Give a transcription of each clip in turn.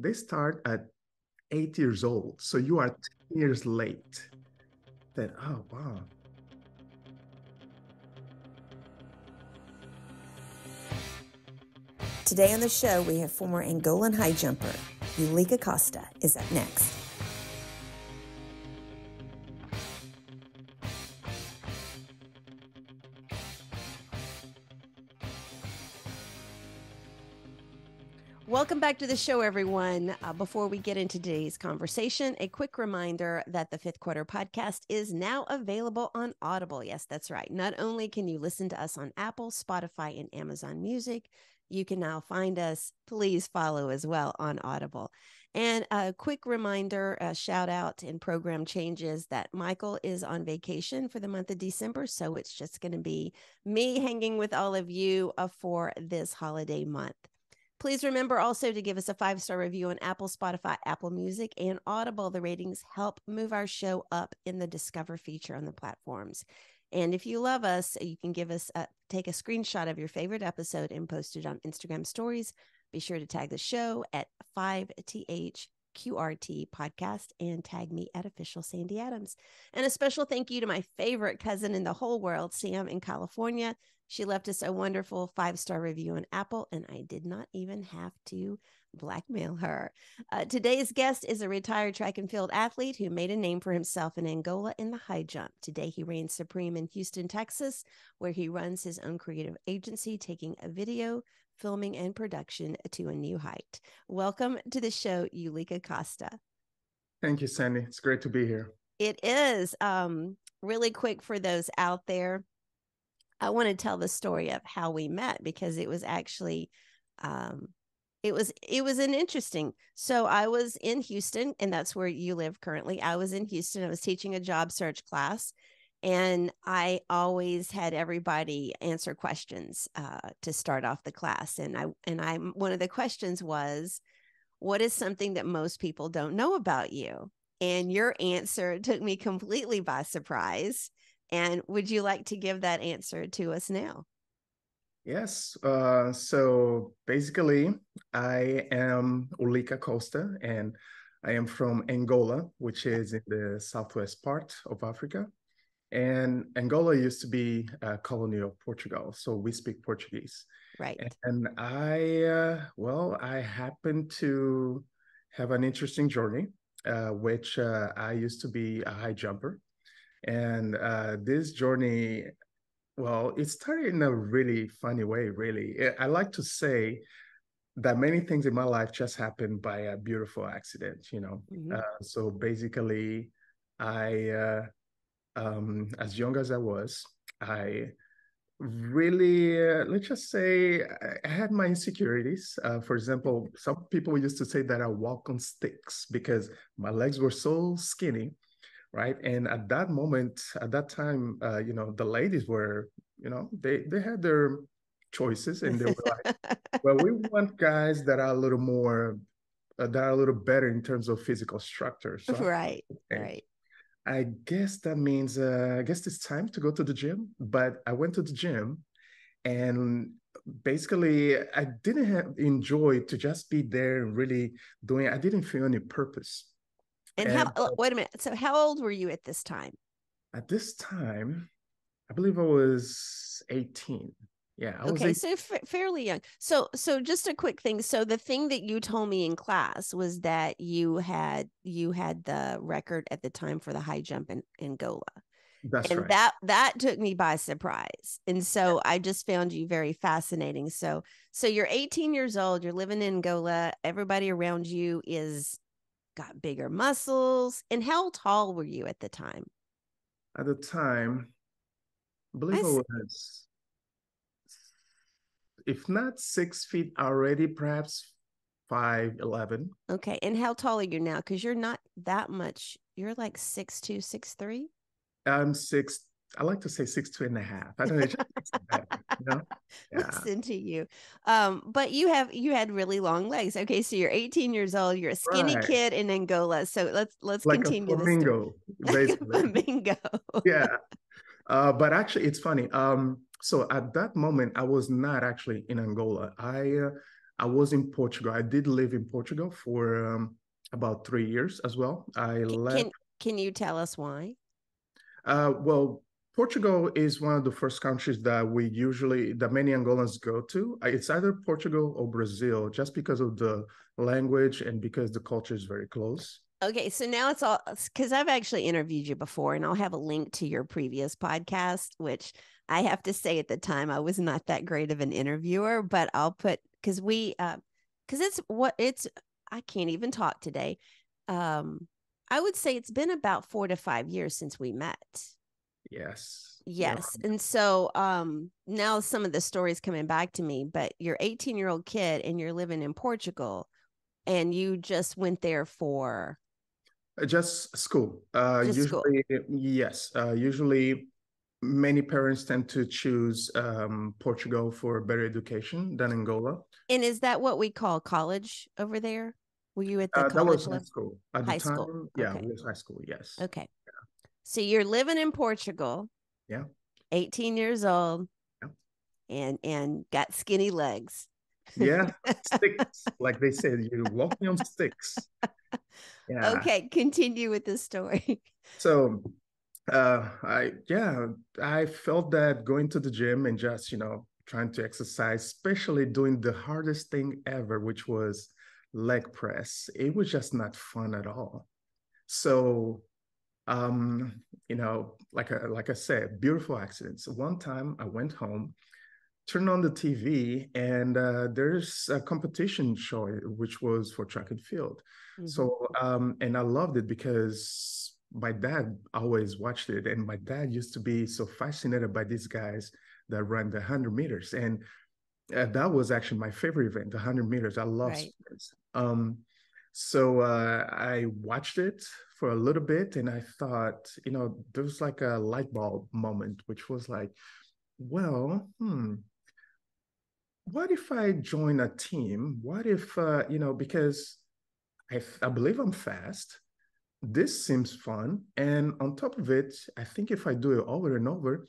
they start at 8 years old. So you are 10 years late. Then, oh, wow. Today on the show, we have former Angolan high jumper, Yulika Costa, is up next. Welcome back to the show, everyone. Before we get into today's conversation, a quick reminder that the Fifth Quarter podcast is now available on Audible. Yes, that's right. Not only can you listen to us on Apple, Spotify, and Amazon Music, you can now find us. Please follow as well on Audible. And a quick reminder, a shout out and program changes that Michael is on vacation for the month of December. So it's just going to be me hanging with all of you for this holiday month. Please remember also to give us a 5-star review on Apple, Spotify, Apple Music, and Audible. The ratings help move our show up in the Discover feature on the platforms. And if you love us, you can take a screenshot of your favorite episode and post it on Instagram stories. Be sure to tag the show at 5THQRT podcast and tag me at official Sandy Adams. And a special thank you to my favorite cousin in the whole world, Sam in California. She left us a wonderful 5-star review on Apple, and I did not even have to blackmail her. Today's guest is a retired track and field athlete who made a name for himself in Angola in the high jump. Today, he reigns supreme in Houston, Texas, where he runs his own creative agency, taking a video, filming, and production to a new height. Welcome to the show, Yulika Costa. Thank you, Sandy. It's great to be here. It is. Really quick for those out there, I want to tell the story of how we met because it was actually, it was an interesting. So I was in Houston, and that's where you live currently. I was in Houston. I was teaching a job search class, and I always had everybody answer questions to start off the class. And I one of the questions was, what is something that most people don't know about you? And your answer took me completely by surprise. And would you like to give that answer to us now? Yes. So basically, I am Yulika Costa, and I am from Angola, which is in the southwest part of Africa. And Angola used to be a colony of Portugal, so we speak Portuguese. Right. And I happen to have an interesting journey, which I used to be a high jumper. And this journey, well, it started in a really funny way, really. I like to say that many things in my life just happened by a beautiful accident, you know. Mm-hmm. So basically, as young as I was, I really, let's just say, I had my insecurities. For example, some people used to say that I walk on sticks because my legs were so skinny, right? And at that moment, at that time, the ladies were, they had their choices, and they were like, well, we want guys that are a little more, that are a little better in terms of physical structure. So Right. okay, Right. I guess that means, I guess it's time to go to the gym. But I went to the gym, and basically I didn't enjoy to just be there and really doing, I didn't feel any purpose. And wait a minute. So how old were you at this time? At this time, I believe I was 18. Yeah, I was Okay, 18. so fairly young. So just a quick thing. So the thing that you told me in class was that you had the record at the time for the high jump in Angola. That's And right. that took me by surprise. And so I just found you very fascinating. So you're 18 years old, you're living in Angola, everybody around you is got bigger muscles. And how tall were you at the time? At the time, I believe I was, if not 6 feet already, perhaps 5'11". Okay. And how tall are you now? Because you're not that much. You're like 6'2", 6'3". I'm six. I like to say 6'2.5". I don't know. It just makes it better, you know? Yeah. Listen to you. But you had really long legs. Okay, so you're 18 years old. You're a skinny Right. kid in Angola. So let's Like a continue this story. flamingo, Like a basically. flamingo. Yeah. But actually, it's funny. So at that moment, I was not actually in Angola. I was in Portugal. I did live in Portugal for about 3 years as well. I left. Can you tell us why? Well, Portugal is one of the first countries that many Angolans go to. It's either Portugal or Brazil, just because of the language and because the culture is very close. Okay, so now it's all because I've actually interviewed you before, and I'll have a link to your previous podcast, which I have to say at the time I was not that great of an interviewer, but I'll put because it's I can't even talk today. I would say it's been about 4 to 5 years since we met. Yes. Yes. Yeah. And so now some of the stories coming back to me, but you're 18-year-old kid and you're living in Portugal and you just went there for just school. Just usually, school. Yes. Usually, many parents tend to choose Portugal for better education than Angola. And is that what we call college over there? Were you at the That college was level? high school at high the time. school. Yeah, Okay. it was high school. Yes. Okay. Yeah. So you're living in Portugal. Yeah. 18 years old. Yeah. And got skinny legs. Yeah, sticks, like they said, you're walking on sticks. Yeah. Okay, continue with the story. So I felt that going to the gym and just, trying to exercise, especially doing the hardest thing ever, which was leg press, it was just not fun at all. So like I said, beautiful accidents. One time I went home, turned on the TV, and there's a competition show, which was for track and field. Mm-hmm. So, and I loved it because my dad always watched it, and my dad used to be so fascinated by these guys that ran the 100 meters. And that was actually my favorite event, the 100 meters. I love sprints. So I watched it for a little bit, and I thought, there was like a light bulb moment, which was like, well, what if I join a team? What if, because I believe I'm fast. This seems fun. And on top of it, I think if I do it over and over,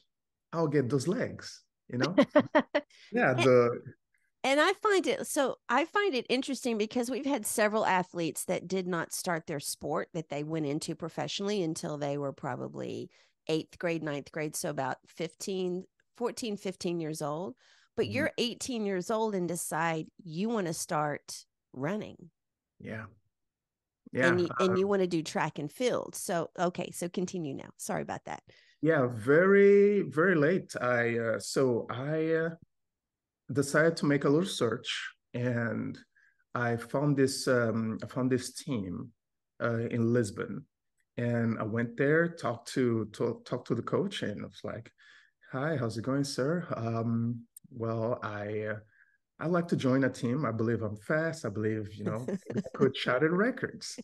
I'll get those legs, Yeah. And I find it interesting because we've had several athletes that did not start their sport that they went into professionally until they were probably 8th grade, 9th grade. So about 14, 15 years old. But you're 18 years old and decide you want to start running. Yeah. Yeah. And you want to do track and field. So, okay. So continue now. Sorry about that. Yeah. Very, very late. I decided to make a little search, and I found this team in Lisbon, and I went there, talked to the coach, and I was like, "Hi, how's it going, sir? Well, I like to join a team. I believe I'm fast. I believe, I could shatter records."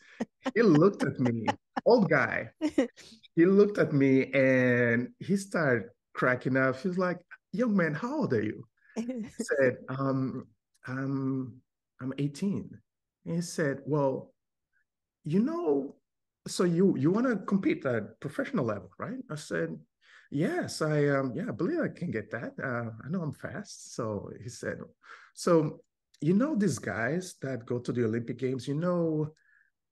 He looked at me, old guy. He looked at me and he started cracking up. He was like, "Young man, how old are you?" I said, I'm 18. And he said, "Well, so you want to compete at professional level, right?" I said, "Yes, I believe I can get that. I know I'm fast." So he said, "So these guys that go to the Olympic Games,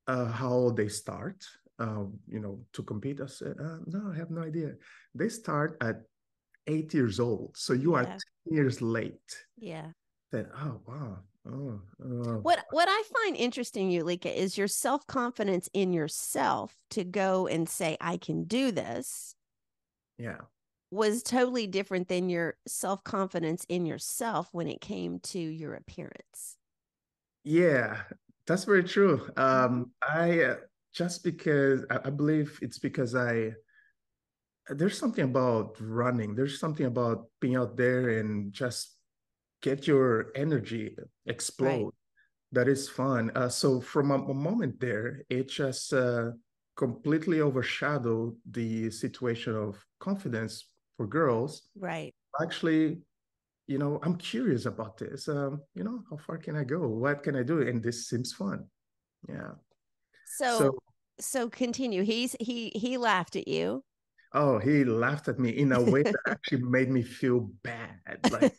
how they start, to compete?" I said, "No, I have no idea. They start at 8 years old. So you are 10 years late." Yeah. Then, oh, wow. Oh. What I find interesting, Ulrika, is your self-confidence in yourself to go and say, I can do this. Yeah. Was totally different than your self-confidence in yourself when it came to your appearance. Yeah, that's very true. I just because I believe it's because there's something about running. There's something about being out there and just get your energy explode. Right. That is fun. So from a moment there, it just completely overshadowed the situation of confidence for girls. Right. Actually, I'm curious about this. How far can I go? What can I do? And this seems fun. Yeah. So continue. He laughed at you. Oh, he laughed at me in a way that actually made me feel bad. Like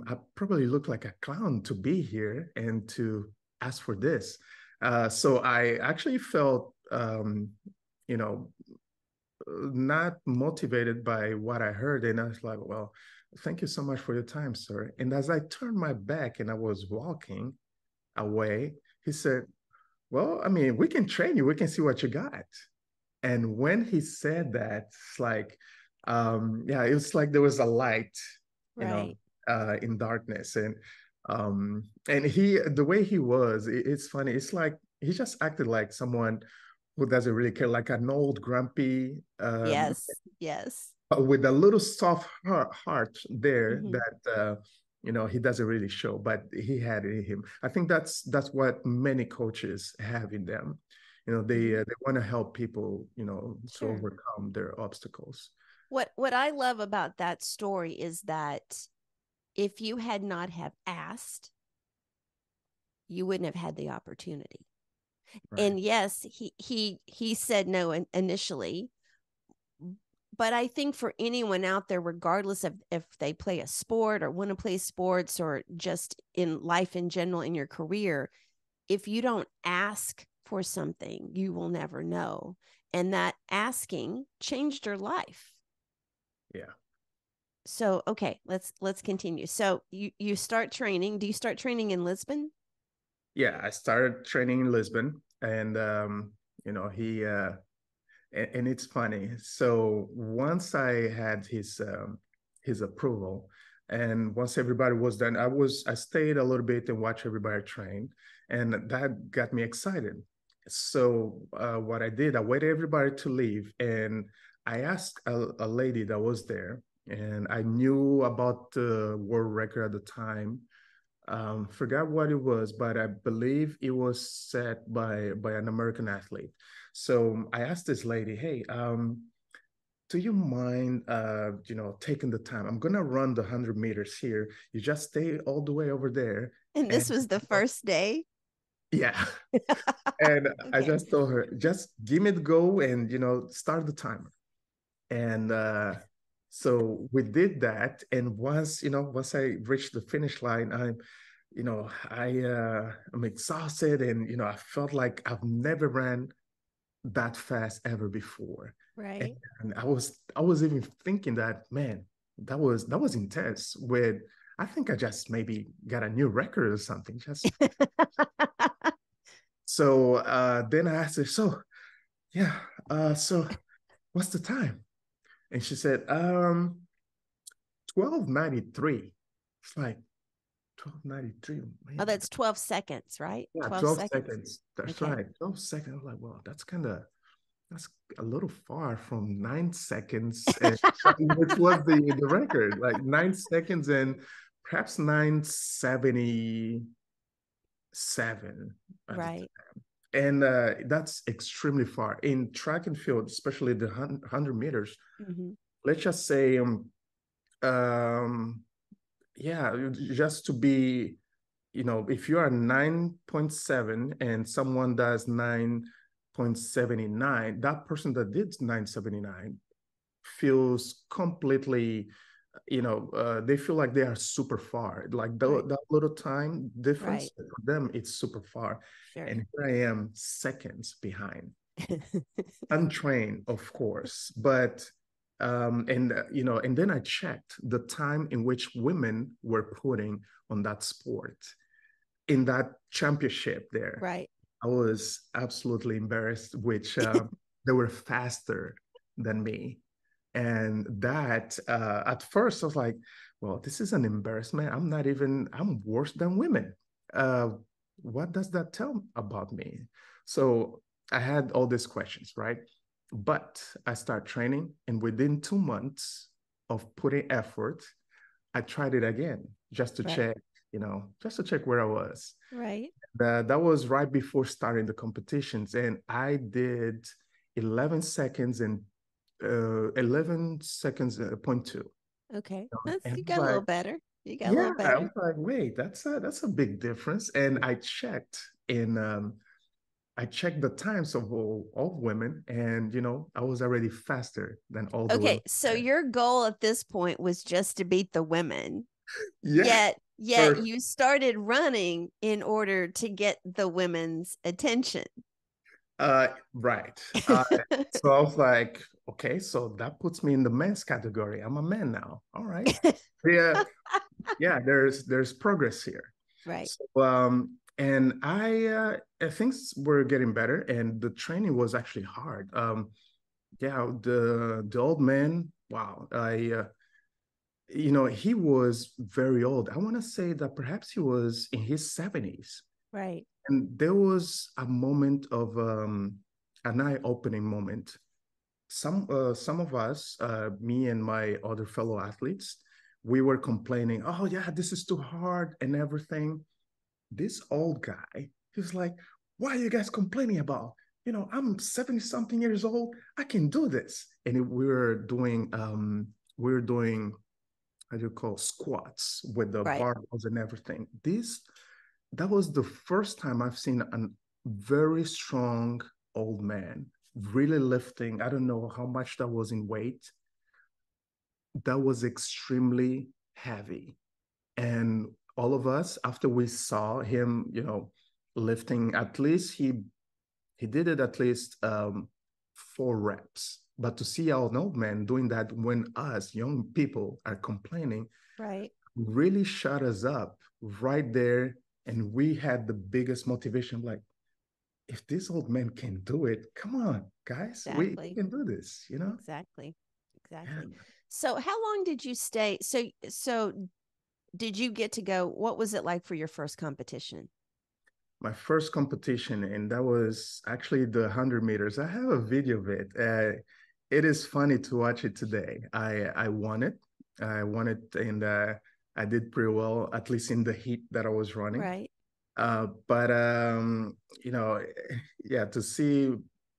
I probably look like a clown to be here and to ask for this. So I actually felt, you know, not motivated by what I heard. And I was like, well, thank you so much for your time, sir. And as I turned my back and I was walking away, he said, well, I mean, we can train you. We can see what you got. And when he said that, it's like, yeah, it was like there was a light, you know, Right. in darkness. And he, the way he was, it's funny. It's like he just acted like someone who doesn't really care, like an old grumpy, Yes. Yes. with a little soft heart there Hmm. that you know, he doesn't really show, but he had it in him. I think that's what many coaches have in them. You know, they want to help people, you know, to Sure. overcome their obstacles. What I love about that story is that if you had not have asked, you wouldn't have had the opportunity. Right. And yes, he said no initially, but I think for anyone out there, regardless of if they play a sport or want to play sports or just in life in general in your career, if you don't ask for something, you will never know. And that asking changed your life. Yeah. So okay, let's continue. So you start training. Do you start training in Lisbon? Yeah, I started training in Lisbon, and you know, and it's funny. So once I had his approval, and once everybody was done, I stayed a little bit and watched everybody train, and that got me excited. So what I did, I waited everybody to leave, and I asked a lady that was there, and I knew about the world record at the time. Forgot what it was, but I believe it was set by an American athlete. So I asked this lady, "Hey, do you mind, you know, taking the time? I'm gonna run the 100 meters here. You just stay all the way over there." And And this was the first day. yeah, and I Okay. just told her, just give me the go and, you know, start the timer. And so we did that. And once, you know, once I reached the finish line, you know, I'm exhausted, and you know, I felt like I've never ran that fast ever before. And, Right. and I was even thinking that, man, that was intense. With I think I just maybe got a new record or something. Just so then I asked her, so yeah, so what's the time? And she said, 12:93. It's like 12:93, Oh, man. that's 12 seconds, right? Yeah, 12 12 seconds. seconds. That's Okay. right. 12 seconds. I was like, well, that's a little far from 9 seconds, and which was the record, like 9 seconds and perhaps 9:77 at the Right. time. And that's extremely far in track and field, especially the 100 meters. Hmm. Let's just say, um, yeah, just to be, you know, if you are 9.7 and someone does 9.79, that person that did 9.79 feels completely, you know, they feel like they are super far. Like Right. that little time difference Right. for them, it's super far. Sure. And here I am seconds behind, untrained, of course, but and you know, and then I checked the time in which women were putting on that sport in that championship there. Right. I was absolutely embarrassed, which they were faster than me. And that at first I was like, well, this is an embarrassment. I'm worse than women. Uh, what does that tell about me? So I had all these questions, right? But I started training, and within 2 months of putting effort, I tried it again just to Right. check, you know, just to check where I was. Right. That was right before starting the competitions, and I did 11 seconds and 11 seconds point two. Okay. That's And I you was got a little like, better. You got a yeah, little I better. was like, wait, that's a big difference. And I checked the times of all women, and you know, I was already faster than all the Okay, women so there. your goal at this point was just to beat the women. Yeah. Yet you started running in order to get the women's attention. Right. So I was like, okay, so that puts me in the men's category. I'm a man now. All right. Yeah, yeah, there's progress here. Right. So and things were getting better and the training was actually hard. Yeah, the old man, wow. He was very old. I want to say that perhaps he was in his 70s. Right. And there was a moment of an eye-opening moment. Some of us, me and my other fellow athletes, we were complaining, oh yeah, this is too hard and everything. This old guy, he's like, why are you guys complaining about? I'm 70 something years old. I can do this. And we were doing how do you call squats with the Right. barbells and everything. That was the first time I've seen a very strong old man really lifting. I don't know how much that was in weight. That was extremely heavy. And all of us, after we saw him, lifting, at least he did it at least 4 reps. But to see an old man doing that when us young people are complaining, Right. really shut us up right there. And we had the biggest motivation, like, if this old man can do it, come on, guys, we Exactly. can do this. Exactly. Exactly. Yeah. So how long did you stay? So did you get to go? What was it like for your first competition? My first competition, and that was actually the 100 meters. I have a video of it. It is funny to watch it today. I won it. I won it, and I did pretty well, at least in the heat that I was running. Right. But you know, yeah, to see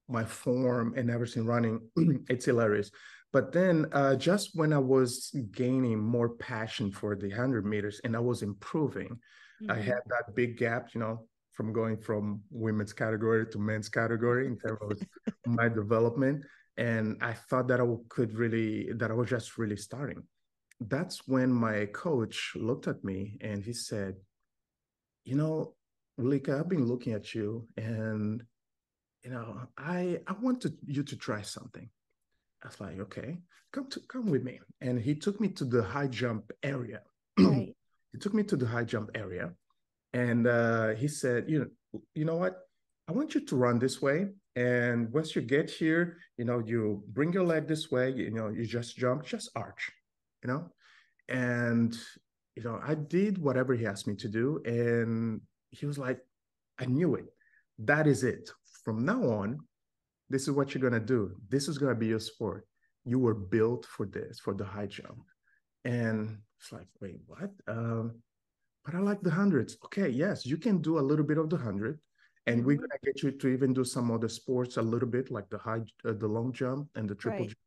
my form and everything running, it's hilarious. But then, just when I was gaining more passion for the 100 meters and I was improving, I Mm-hmm. had that big gap, from going from women's category to men's category in terms of my development. And I thought that that I was just really starting. That's when my coach looked at me and he said, you know, Lika, I've been looking at you and, I want you to try something. I was like, okay, come with me. And he took me to the high jump area. Right. He took me to the high jump area and he said, you know what? I want you to run this way. And once you get here, you bring your leg this way, you just jump, just arch, you know? And, I did whatever he asked me to do. And he was like, I knew it. That is it. From now on, this is what you're going to do. This is going to be your sport. You were built for this, for the high jump. And it's like, wait, what? But I like the hundreds. Okay, yes, you can do a little bit of the 100, and we're Mm-hmm. gonna get you to even do some other sports a little bit, like the long jump and the triple Right. jump,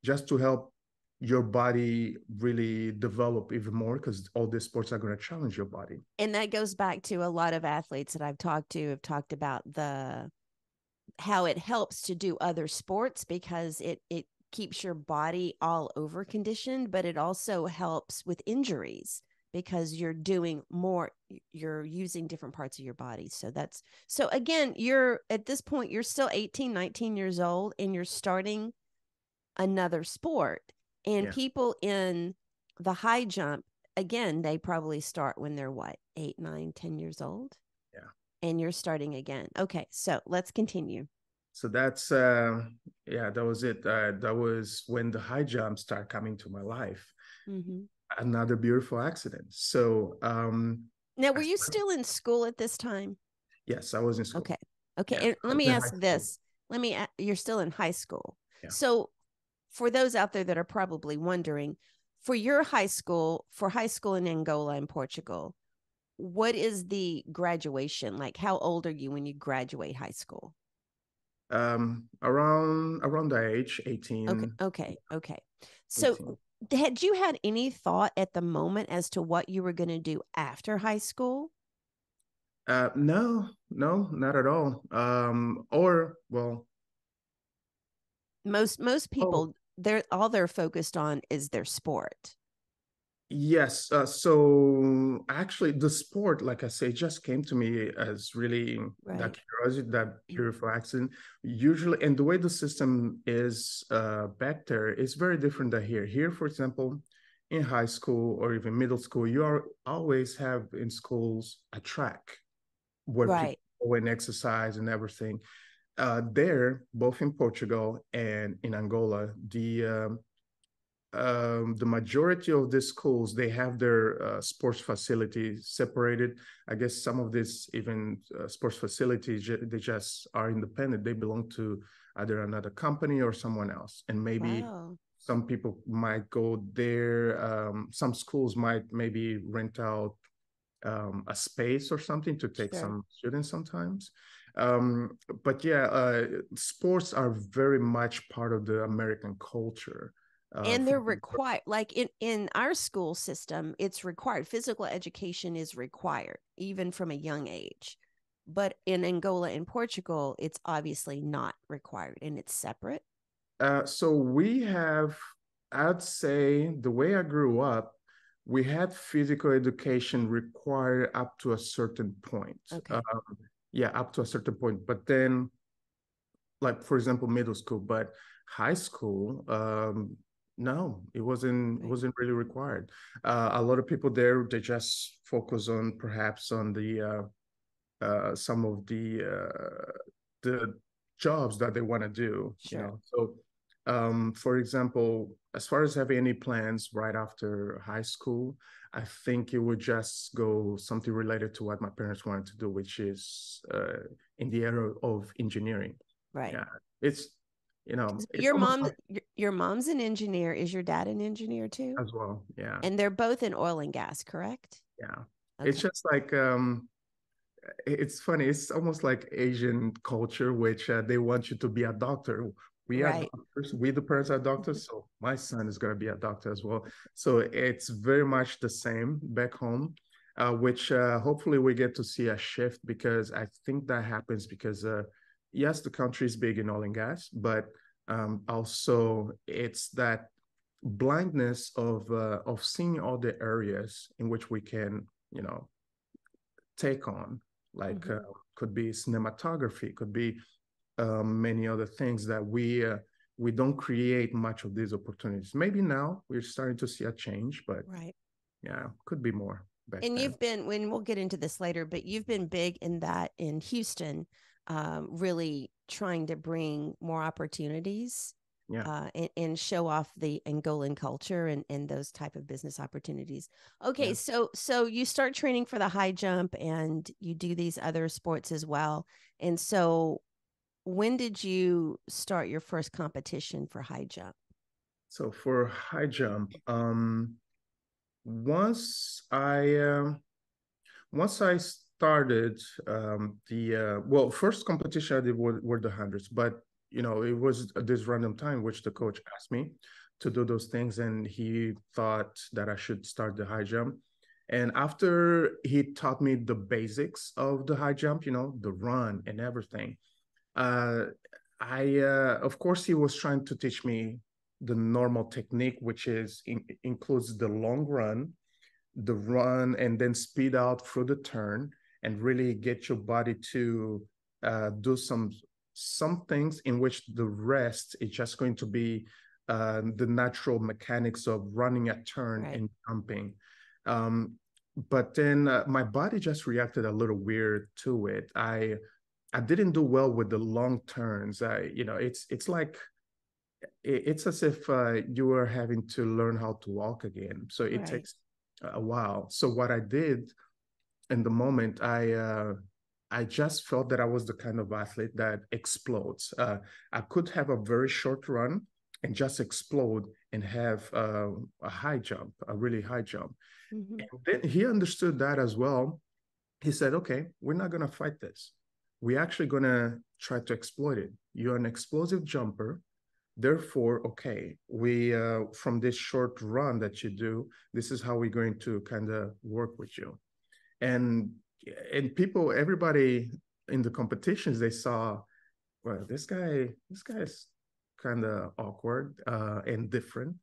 just to help your body really develop even more, because all these sports are gonna challenge your body. And that goes back to a lot of athletes that I've talked to have talked about the how it helps to do other sports because it keeps your body all over conditioned, but it also helps with injuries because you're using different parts of your body. So again, you're at this point you're still 18, 19 years old and you're starting another sport. And Yeah, people in the high jump, again, they probably start when they're what, 8, 9, 10 years old? yeah. And you're starting again. Okay, so let's continue. So that's yeah, that was it. That was when the high jump started coming to my life. Mm-hmm. Another beautiful accident. So Now, I were you still in school at this time? yes, I was in school. Okay. Okay. Yeah, And I let was me in ask high school. this. You're still in high school. Yeah. So, for those out there that are probably wondering, for high school in Angola and Portugal, what is the graduation like? How old are you when you graduate high school? Around that age, Okay. 18, Okay. Okay. So, 18. had you had any thought at the moment as to what you were going to do after high school? No, no, not at all. Or well, Most oh, people they're all they're focused on is their sport. Yes. So actually, the sport, like I say, just came to me as really that Right. curiosity, that beautiful accident. Usually, and the way the system is back there is very different than here. Here, for example, in high school or even middle school, you are always have in schools a track where people Right. go and exercise and everything. There, both in Portugal and in Angola, the majority of the schools they have their sports facilities separated. I guess some of these even sports facilities they just are independent. They belong to either another company or someone else, and maybe Wow. some people might go there. Some schools might maybe rent out a space or something to take Sure. some students sometimes. But yeah, sports are very much part of the American culture. And they're From required, like in our school system, it's required. Physical education is required even from a young age, but in Angola and Portugal it's obviously not required and it's separate. So we have, I'd say, the way I grew up, we had physical education required up to a certain point. Okay. Yeah, up to a certain point. But then, like for example, middle school, but high school, no, it wasn't. It Right. wasn't really required. A lot of people there they just focus on perhaps on the some of the jobs that they want to do, you Sure. know. So, for example, as far as having any plans right after high school, I think it would just go something related to what my parents wanted to do, which is in the area of engineering. Right. Yeah, it's it's Your almost mom like your mom's an engineer. Is your dad an engineer too? as well. Yeah, And they're both in oil and gas, correct? yeah. It's Okay. just like it's funny. It's almost like Asian culture, which they want you to be a doctor. We are Right. doctors. We, the parents, are doctors. So my son is going to be a doctor as well. So it's very much the same back home, which hopefully we get to see a shift because I think that happens because, yes, the country is big in oil and gas, but also it's that blindness of seeing all the areas in which we can, take on like Mm-hmm. could be cinematography, could be many other things that we don't create much of these opportunities. Maybe now we're starting to see a change, but Right. yeah, could be more back And then. you've been, when we'll get into this later, but you've been big in that in Houston, really trying to bring more opportunities Yeah, and show off the Angolan culture and those type of business opportunities. Okay, yeah. so you start training for the high jump and you do these other sports as well. And so when did you start your first competition for high jump? So for high jump, once I once I started the well, first competition I did were the hundreds, but it was this random time which the coach asked me to do those things, and he thought that I should start the high jump. And after he taught me the basics of the high jump, the run and everything, uh, of course, he was trying to teach me the normal technique, which includes the run and then speed out through the turn and really get your body to do some things in which the rest is just going to be the natural mechanics of running a turn Right. and jumping. Um, but then my body just reacted a little weird to it. I didn't do well with the long turns. It's like it's as if you were having to learn how to walk again. So it Right. takes a while. So what I did in the moment, I just felt that I was the kind of athlete that explodes. I could have a very short run and just explode and have a high jump, a really high jump. Mm-hmm. And then he understood that as well. He said, "Okay, we're not gonna fight this. We're actually gonna try to exploit it. You're an explosive jumper. Therefore, okay, we from this short run that you do, this is how we're going to kind of work with you." And people, everybody in the competitions, they saw, well, this guy's kind of awkward and different.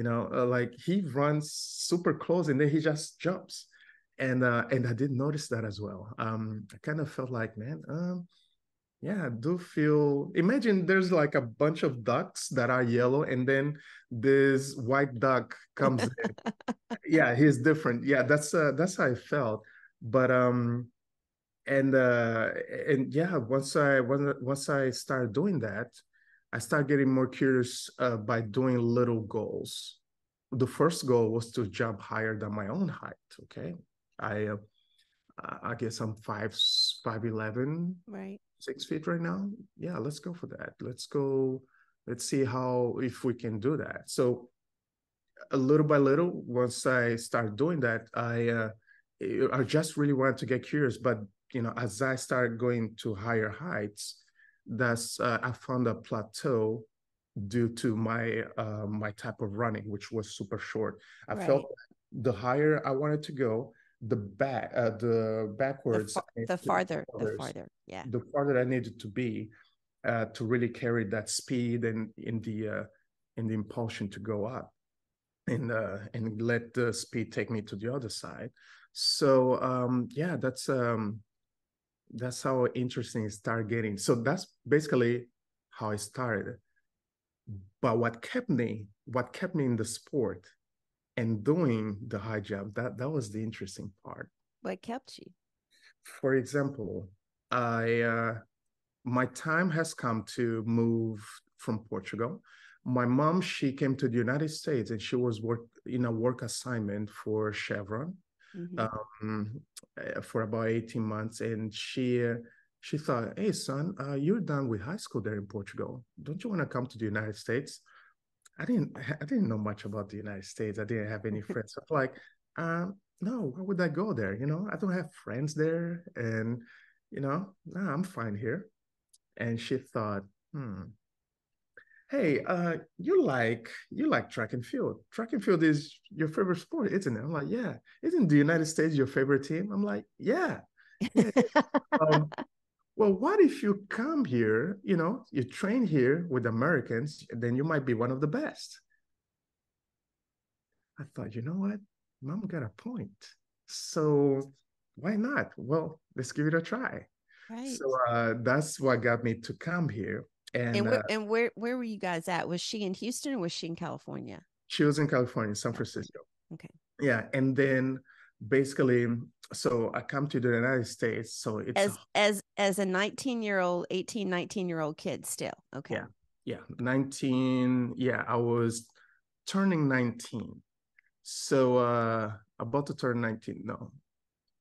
like he runs super close and then he just jumps. And I did notice that as well. I kind of felt like, man, yeah, I do feel. Imagine there's like a bunch of ducks that are yellow, and then this white duck comes in. Yeah, he's different. Yeah, that's how I felt. But and yeah, once I started doing that, I started getting more curious by doing little goals. The first goal was to jump higher than my own height. Okay, I uh, I guess I'm 5'11", Right. 6 feet right now. Yeah, let's go for that. Let's go. Let's see how if we can do that. So little by little, once I start doing that, I just really wanted to get curious. But as I started going to higher heights, that's I found a plateau due to my type of running, which was super short. I Right. felt the higher I wanted to go, the The backwards, far, the farther, the farther. Yeah. the farther I needed to be to really carry that speed and in the impulsion to go up and let the speed take me to the other side. So yeah, that's how interesting it started getting. So that's basically how I started. But what kept me in the sport and doing the high jump, that was the interesting part. What kept you? For example, I my time has come to move from Portugal. My mom, she came to the United States and she was in a work assignment for Chevron Mm-hmm. um, for about 18 months. And she thought, hey, son, you're done with high school there in Portugal. Don't you want to come to the United States? I didn't know much about the United States. I didn't have any friends. So I'm like, no, why would I go there? I don't have friends there. And, no, I'm fine here. And she thought, hey, you like track and field. Track and field is your favorite sport, isn't it? I'm like, yeah. Isn't the United States your favorite team? I'm like, yeah. Yeah. Um, well, what if you come here, you train here with Americans, then you might be one of the best. I thought, you know what? Mom got a point. So why not? Well, let's give it a try. Right. So that's what got me to come here. And And where were you guys at? Was she in Houston or was she in California? she was in California, San California. Francisco. Okay. Yeah. And then basically, so I come to the United States. So it's, As a 19-year-old, 18, 19-year-old kid still. Okay. yeah, yeah, 19. Yeah, I was turning 19. So about to turn 19. No,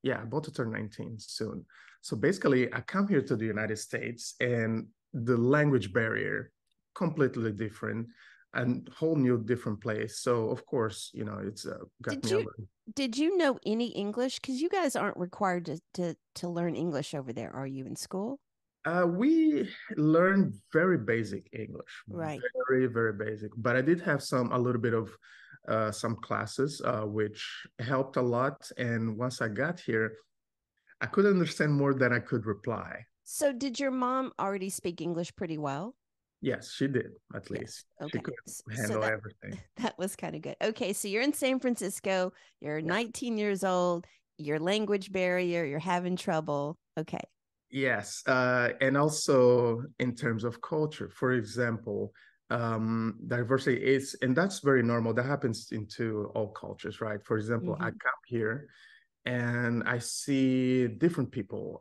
yeah, about to turn 19 soon. So basically, I come here to the United States and the language barrier completely different and whole new different place. So of course, it's got Did me a you little. did you know any English? Because you guys aren't required to learn English over there, are you in school? We learned very basic English, Right. very, very basic. But I did have a little bit of some classes, which helped a lot. And once I got here, I could understand more than I could reply. So did your mom already speak English pretty well? Yes, she did, at Yes. least. She Okay. could So handle everything. that was kind of good. Okay, so you're in San Francisco, you're Yeah. 19 years old, your language barrier, you're having trouble. Okay. Yes, and also in terms of culture, for example, diversity is, and that's very normal. That happens into all cultures, right? For example, I Mm-hmm. come here and I see different people,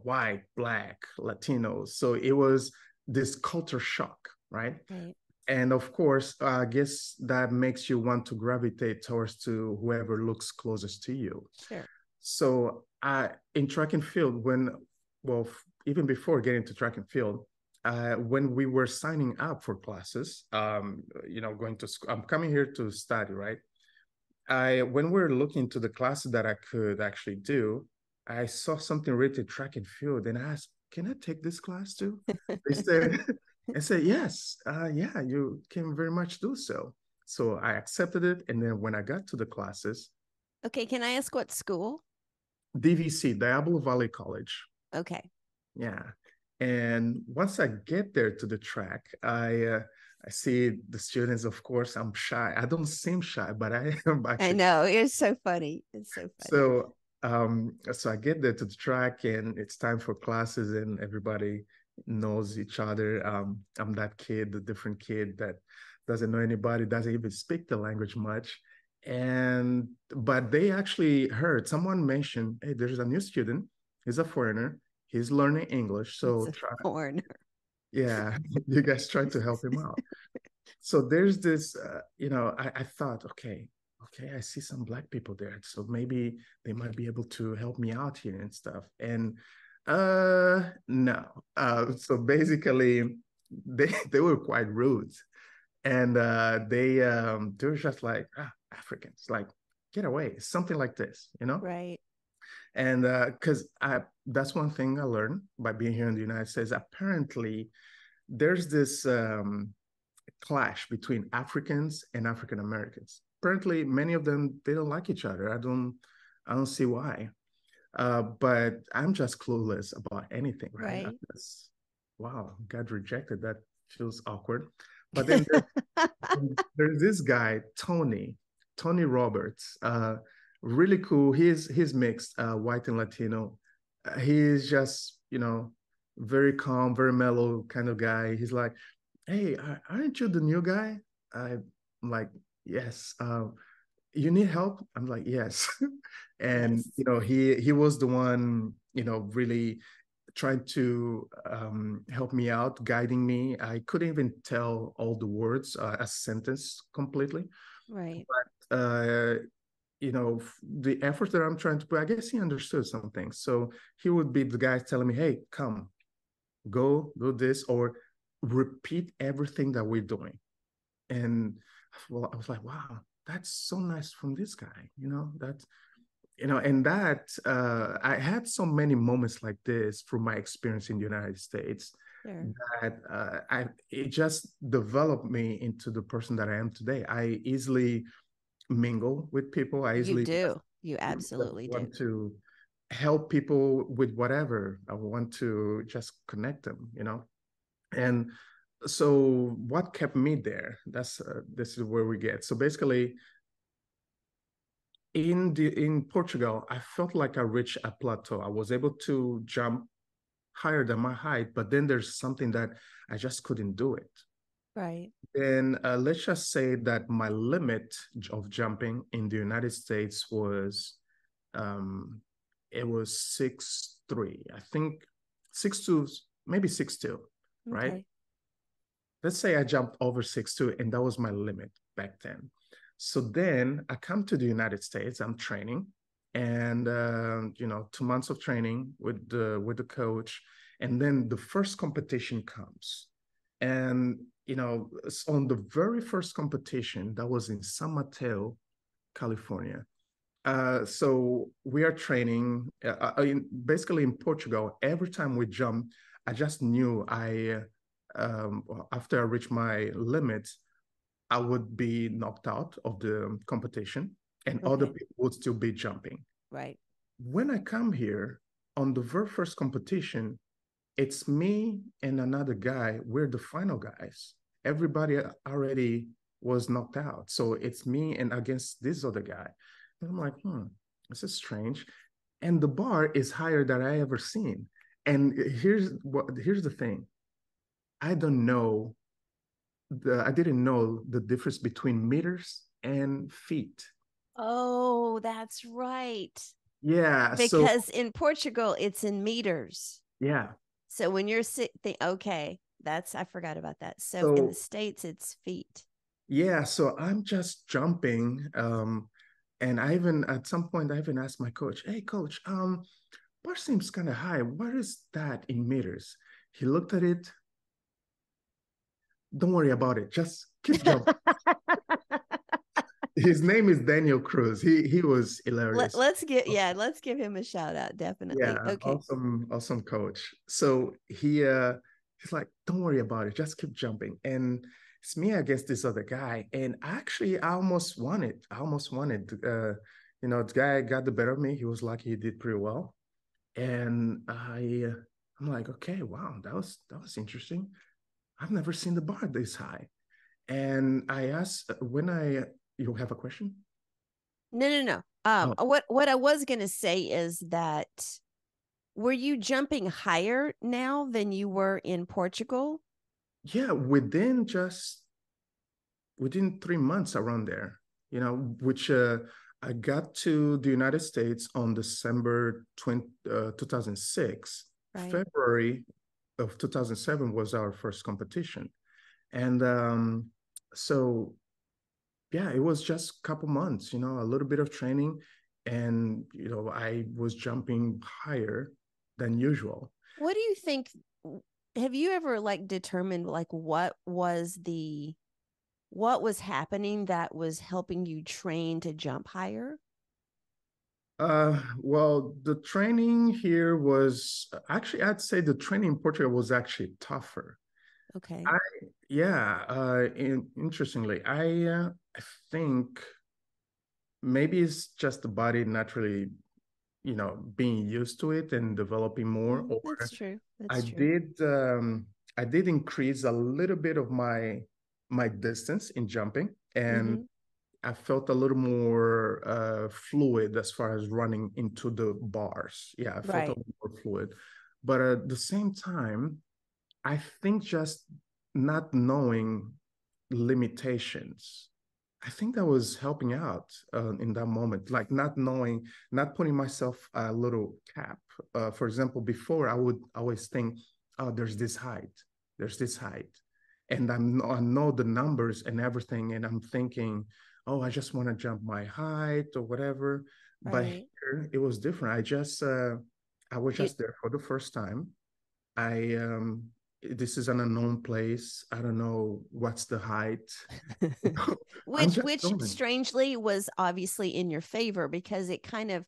white, black, Latinos. So it was this culture shock, right? Right. And of course, I guess that makes you want to gravitate towards to whoever looks closest to you. Sure. So in track and field, well, even before getting to track and field, when we were signing up for classes, going to school, I'm coming here to study, right? When we were looking to the classes that I could actually do, I saw something written track and field, and I asked, "Can I take this class too?" They said, "I said yes, yeah, you can very much do so." So I accepted it, and then when I got to the classes, Okay, can I ask what school? DVC, Diablo Valley College. Okay. Yeah. And once I get there to the track, I see the students, of course, I'm shy. I don't seem shy, but I am I actually. know. It's so funny. It's so funny. So I get there to the track and it's time for classes and everybody knows each other. I'm that kid, the different kid that doesn't know anybody, doesn't even speak the language much. And but they actually heard someone mention, hey, there's a new student. He's a foreigner. He's learning English. It's So a try, foreigner. yeah, you guys try to help him out. So there's this, I thought, okay, I see some Black people there. So maybe they might be able to help me out here and stuff. And no. So basically they were quite rude. And they were just like, Africans, like, get away, something like this, you know? Right. And because I that's one thing I learned by being here in the United States. Apparently, there's this clash between Africans and African Americans. Apparently, many of them they don't like each other. I don't see why. But I'm just clueless about anything, right? Right. Wow, got rejected. That feels awkward. But then there's this guy, Tony Roberts. Really cool. He's mixed, white and Latino. He's just, very calm, very mellow kind of guy. He's like, hey, aren't you the new guy? I'm like, yes. You need help? I'm like, yes. And Yes. he was the one, really trying to help me out, guiding me. I couldn't even tell all the words, a sentence completely. Right. But the effort that I'm trying to put, I guess he understood some things. So he would be the guy telling me, hey, come, go do this, or repeat everything that we're doing. And well, I was like, wow, that's so nice from this guy, and that I had so many moments like this through my experience in the United States Sure. that it just developed me into the person that I am today. I easily mingle with people. I You easily do. You just absolutely do. want to help people with whatever. I want to just connect them. And so what kept me there? This is where we get. So basically, in Portugal, I felt like I reached a plateau. I was able to jump higher than my height, but then there's something that I just couldn't do it. Right. And let's just say that my limit of jumping in the United States was, it was 6'3". I think 6'2", maybe 6'2", right? Okay. Let's say I jumped over 6'2", and that was my limit back then. So then I come to the United States. I'm training, and 2 months of training with the coach, and then the first competition comes, and on the very first competition that was in San Mateo, California. So we are training basically in Portugal. Every time we jump, I just knew after I reached my limit, I would be knocked out of the competition and other Okay. people would still be jumping. Right. When I come here on the very first competition, it's me and another guy. We're the final guys. Everybody already was knocked out. So it's me and against this other guy. And I'm like, this is strange. And the bar is higher than I ever seen. And here's the thing. I don't know I didn't know the difference between meters and feet. Oh, that's right. Yeah. So Because in Portugal, it's in meters. yeah. So when you're okay, I forgot about that. So in the So States, it's feet. yeah. So I'm just jumping. And I even at some point I even asked my coach, "Hey, coach, bar seems kind of high. What is that in meters?" He looked at it. Don't worry about it. Just keep jumping. His name is Daniel Cruz. He was hilarious. Let's give him a shout out. Definitely. Yeah, Okay. awesome coach. So he's like, don't worry about it, just keep jumping. And it's me against this other guy. And actually I almost won it. The guy got the better of me. He was lucky, he did pretty well. And I'm like, okay, wow, that was interesting. I've never seen the bar this high. And I asked you have a question? No, no, no. Oh, What I was gonna say is that were you jumping higher now than you were in Portugal? yeah, within 3 months around there, which I got to the United States on December 2006. Right. February of 2007 was our first competition. And so, yeah, it was just a couple months, a little bit of training. And, I was jumping higher than usual. What do you think? Have you ever like determined like what was happening that was helping you train to jump higher? Well, the training here was actually, I'd say the training in Portugal was actually tougher. Okay. I, yeah, interestingly, I think maybe it's just the body naturally, being used to it and developing more. Mm, Or that's true. I That's true. did, I did increase a little bit of my distance in jumping, and Mm-hmm. I felt a little more fluid as far as running into the bars. Yeah, I felt a Right. little more fluid. But at the same time, I think just not knowing limitations, I think that was helping out in that moment, like not knowing, not putting myself a little cap. For example, before I would always think, oh, there's this height. And I know the numbers and everything, and I'm thinking, oh, I just want to jump my height or whatever. But Right. here it was different. I was You just there for the first time. I This is an unknown place. I don't know what's the height. I'm just which going. strangely was obviously in your favor because it kind of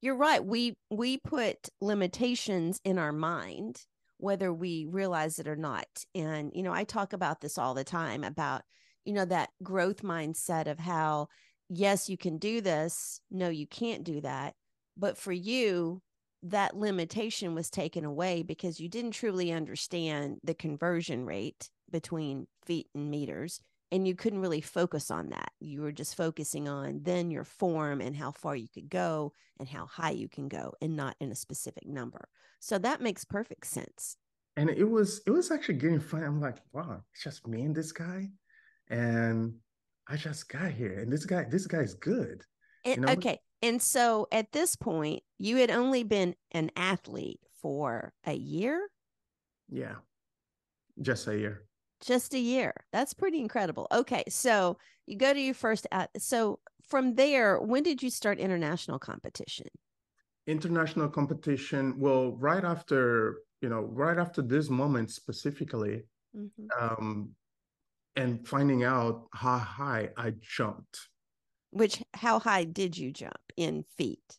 you're right. We put limitations in our mind whether we realize it or not. And I talk about this all the time about that growth mindset of how yes, you can do this, no you can't do that. But for you, that limitation was taken away because you didn't truly understand the conversion rate between feet and meters, and you couldn't really focus on that. You were just focusing on then your form and how far you could go and how high you can go, and not in a specific number. So that makes perfect sense. And it was actually getting fun. I'm like, wow, it's just me and this guy. And I just got here. And this guy's good. And, You know? okay. And so at this point, you had only been an athlete for a year, Yeah, just a year. just a year. That's pretty incredible. Okay. So you go to your first so from there, when did you start international competition? International competition. Well, right after this moment specifically, Mm-hmm. um, and finding out how high I jumped. How high did you jump in feet?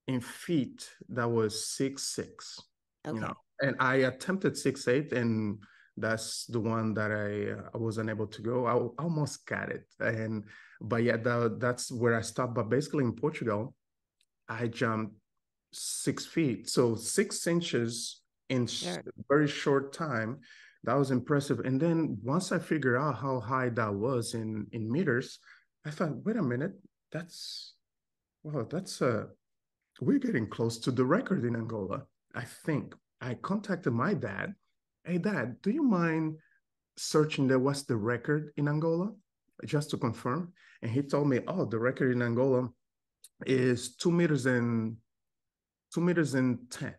In feet, that was 6'6", Okay. and I attempted 6'8", and that's the one that I wasn't able to go. I almost got it, but yeah, that's where I stopped. But basically in Portugal, I jumped 6 feet, so 6 inches in Sure. very short time. That was impressive. And then once I figured out how high that was in meters, I thought, wait a minute, that's well, that's we're getting close to the record in Angola. I think I contacted my dad. Hey, Dad, do you mind searching there what's the record in Angola just to confirm? And he told me, oh, the record in Angola is 2 meters and 10.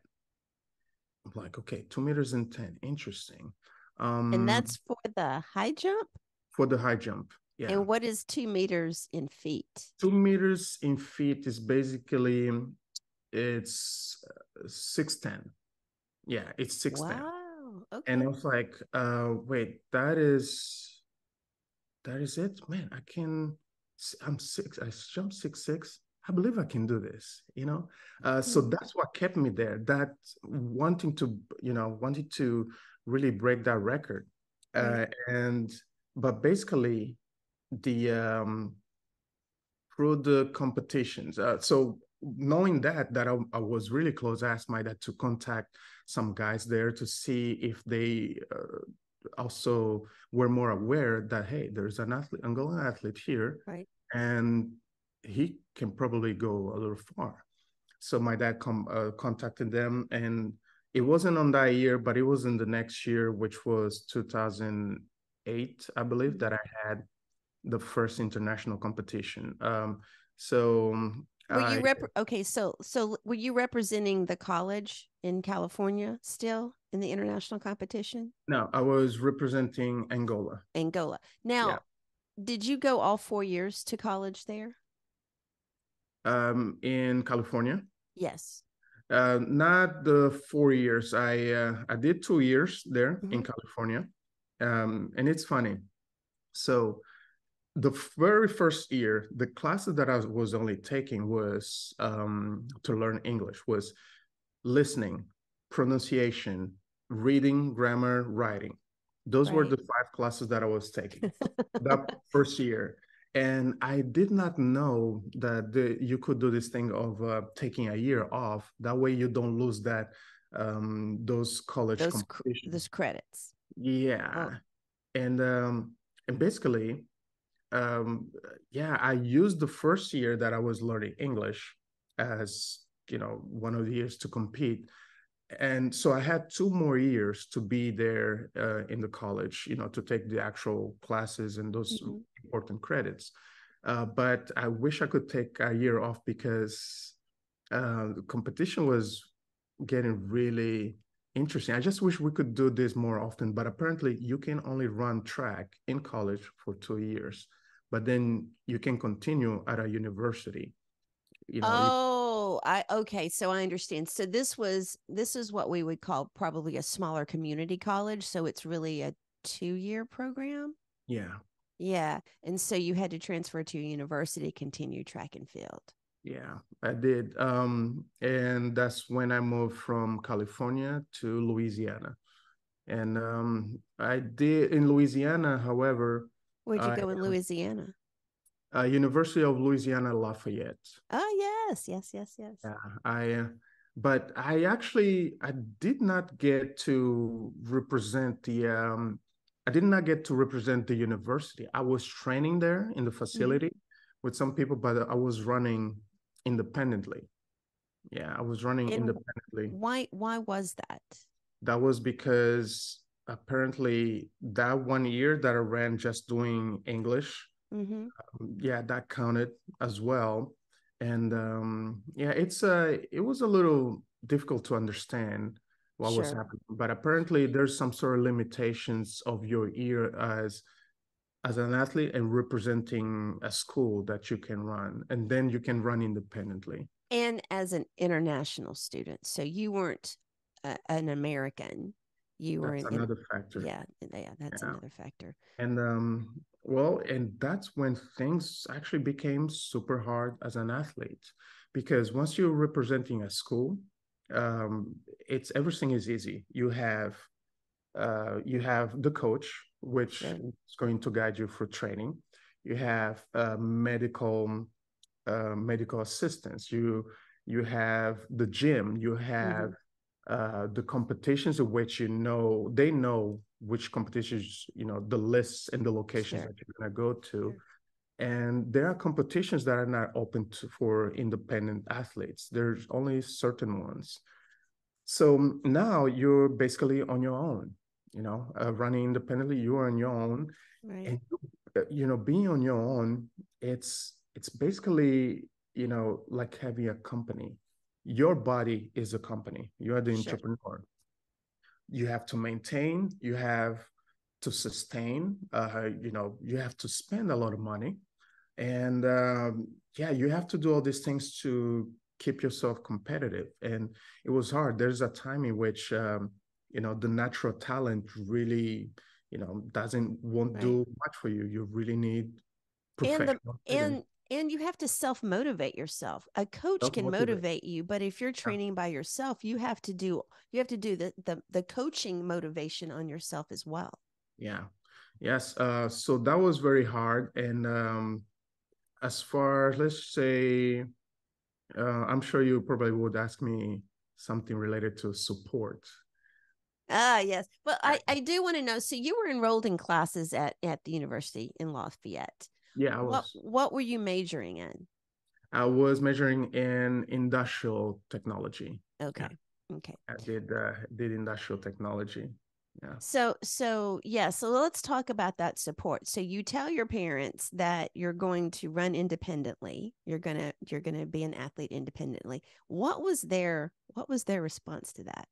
I'm like, okay, 2 meters and 10. Interesting. And Um, that's for the high jump? for the high jump, yeah. And what is 2 meters in feet? 2 meters in feet is basically it's 6'10". Yeah, it's 6'10". Wow. And I Okay. was like, wait, that is it, man. I'm six. I jumped 6'6". I believe I can do this. So Mm-hmm. that's what kept me there. That wanting to really break that record. Right. And but basically the through the competitions. So knowing that I was really close, I asked my dad to contact some guys there to see if they also were more aware that, hey, there's an athlete, Angolan athlete here, Right. and he can probably go a little far. So my dad contacted them, and it wasn't on that year, but it was in the next year, which was 2008, I believe, that I had the first international competition. So Were you I okay, so were you representing the college in California still in the international competition? no, I was representing Angola. Angola. Yeah. Now, did you go all 4 years to college there? In California. Yes. Not the 4 years. I did 2 years there in Hmm. California, and it's funny. So the very first year, the classes that I was only taking was to learn English, was listening, pronunciation, reading, grammar, writing. Those were Right. the 5 classes that I was taking that first year. And I did not know that you could do this thing of taking a year off. That way you don't lose those college Those competitions. credits. Oh. Yeah. And basically, um, yeah, I used the first year that I was learning English as, one of the years to compete. And so I had 2 more years to be there in the college, to take the actual classes and those Hmm. important credits. But I wish I could take a year off because the competition was getting really interesting. I just wish we could do this more often, but apparently you can only run track in college for 2 years, but then you can continue at a university. Oh, I okay, so I understand. So this is what we would call probably a smaller community college, so it's really a 2-year program. Yeah, Yeah, and so you had to transfer to a university, continue track and field. yeah, I did. And that's when I moved from California to Louisiana. And I did in Louisiana, however, Where'd you I go in Louisiana? University of Louisiana Lafayette. Oh, yes, yes, yes, yes. Yeah, but I did not get to represent I did not get to represent the university. I was training there in the Hmm. facility with some people, but I was running independently. Yeah, I was running And independently. why was that? That was because apparently that one year that I ran just doing English, Hmm. yeah, that counted as well. And yeah, it was a little difficult to understand what was Sure. happening. But apparently there's some sort of limitations of your year as an athlete and representing a school that you can run, and then you can run independently. And as an international student, so you weren't an American, you were That's another factor. yeah, yeah, that's Yeah. another factor. And well, and that's when things actually became super hard as an athlete, because once you're representing a school, it's everything is easy. You have the coach, which Sure. is going to guide you for training. You have medical assistance. You have the gym. You have Hmm. the competitions of which they know which competitions, the lists and the locations Sure. that you're going to go to. Sure. And there are competitions that are not open for independent athletes. There's only certain ones. So now you're basically on your own, running independently, you're on your own. Right. And, being on your own, it's basically, like having a company. Your body is a company. You are the Sure. entrepreneur. You have to maintain, you have to sustain, you have to spend a lot of money. And yeah, you have to do all these things to keep yourself competitive. And it was hard. There's a time in which, the natural talent really, won't Right. do much for you. You really need and the professional guidance. and you have to self motivate yourself. A coach can Self-motivate. motivate you, but if you're Yeah. training by yourself, you have to do the coaching motivation on yourself as well. Yeah. Yes. So that was very hard. And as far, let's say, I'm sure you probably would ask me something related to support. Ah, yes. But I do want to know. So you were enrolled in classes at the university in Lafayette. Yeah, What were you majoring in? I was majoring in industrial technology. Yeah, Okay. Okay. I did industrial technology. Yeah. So let's talk about that support. So you tell your parents that you're going to run independently. You're gonna be an athlete independently. What was their response to that?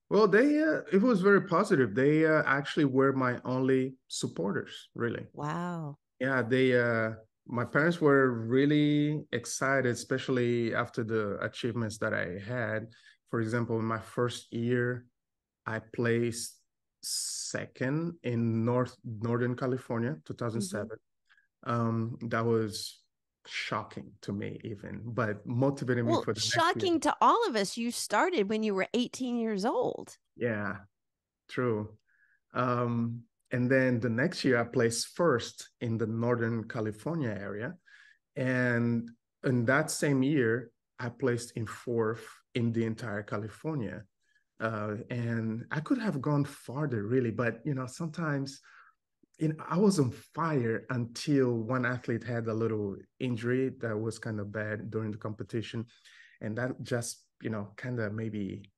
Well, they it was very positive. They actually were my only supporters, really. Wow. Yeah, they my parents were really excited, especially after the achievements that I had. For example, in my first year, I placed second in Northern California, Hmm. 2007. That was shocking to me even, but motivated me Well, for the next year. shocking to all of us, you started when you were 18 years old. Yeah, true. Um, and then the next year, I placed first in the Northern California area. And in that same year, I placed in fourth in the entire California. And I could have gone farther, really, but sometimes I was on fire until one athlete had a little injury that was kind of bad during the competition, and that just kind of maybe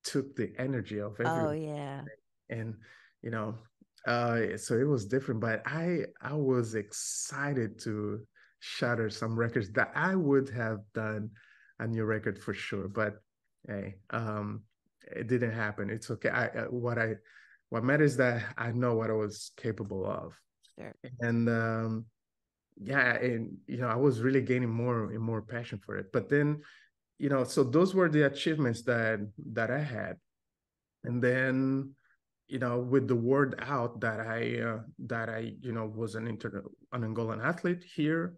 took the energy of Oh everyone. yeah. And you know so it was different, but I was excited to shatter some records that I would have done a new record for sure, but hey, it didn't happen. It's okay. What matters is that I know what I was capable of. Sure. And yeah, and I was really gaining more and more passion for it. But then so those were the achievements that I had. And then with the word out that I was an Angolan athlete here,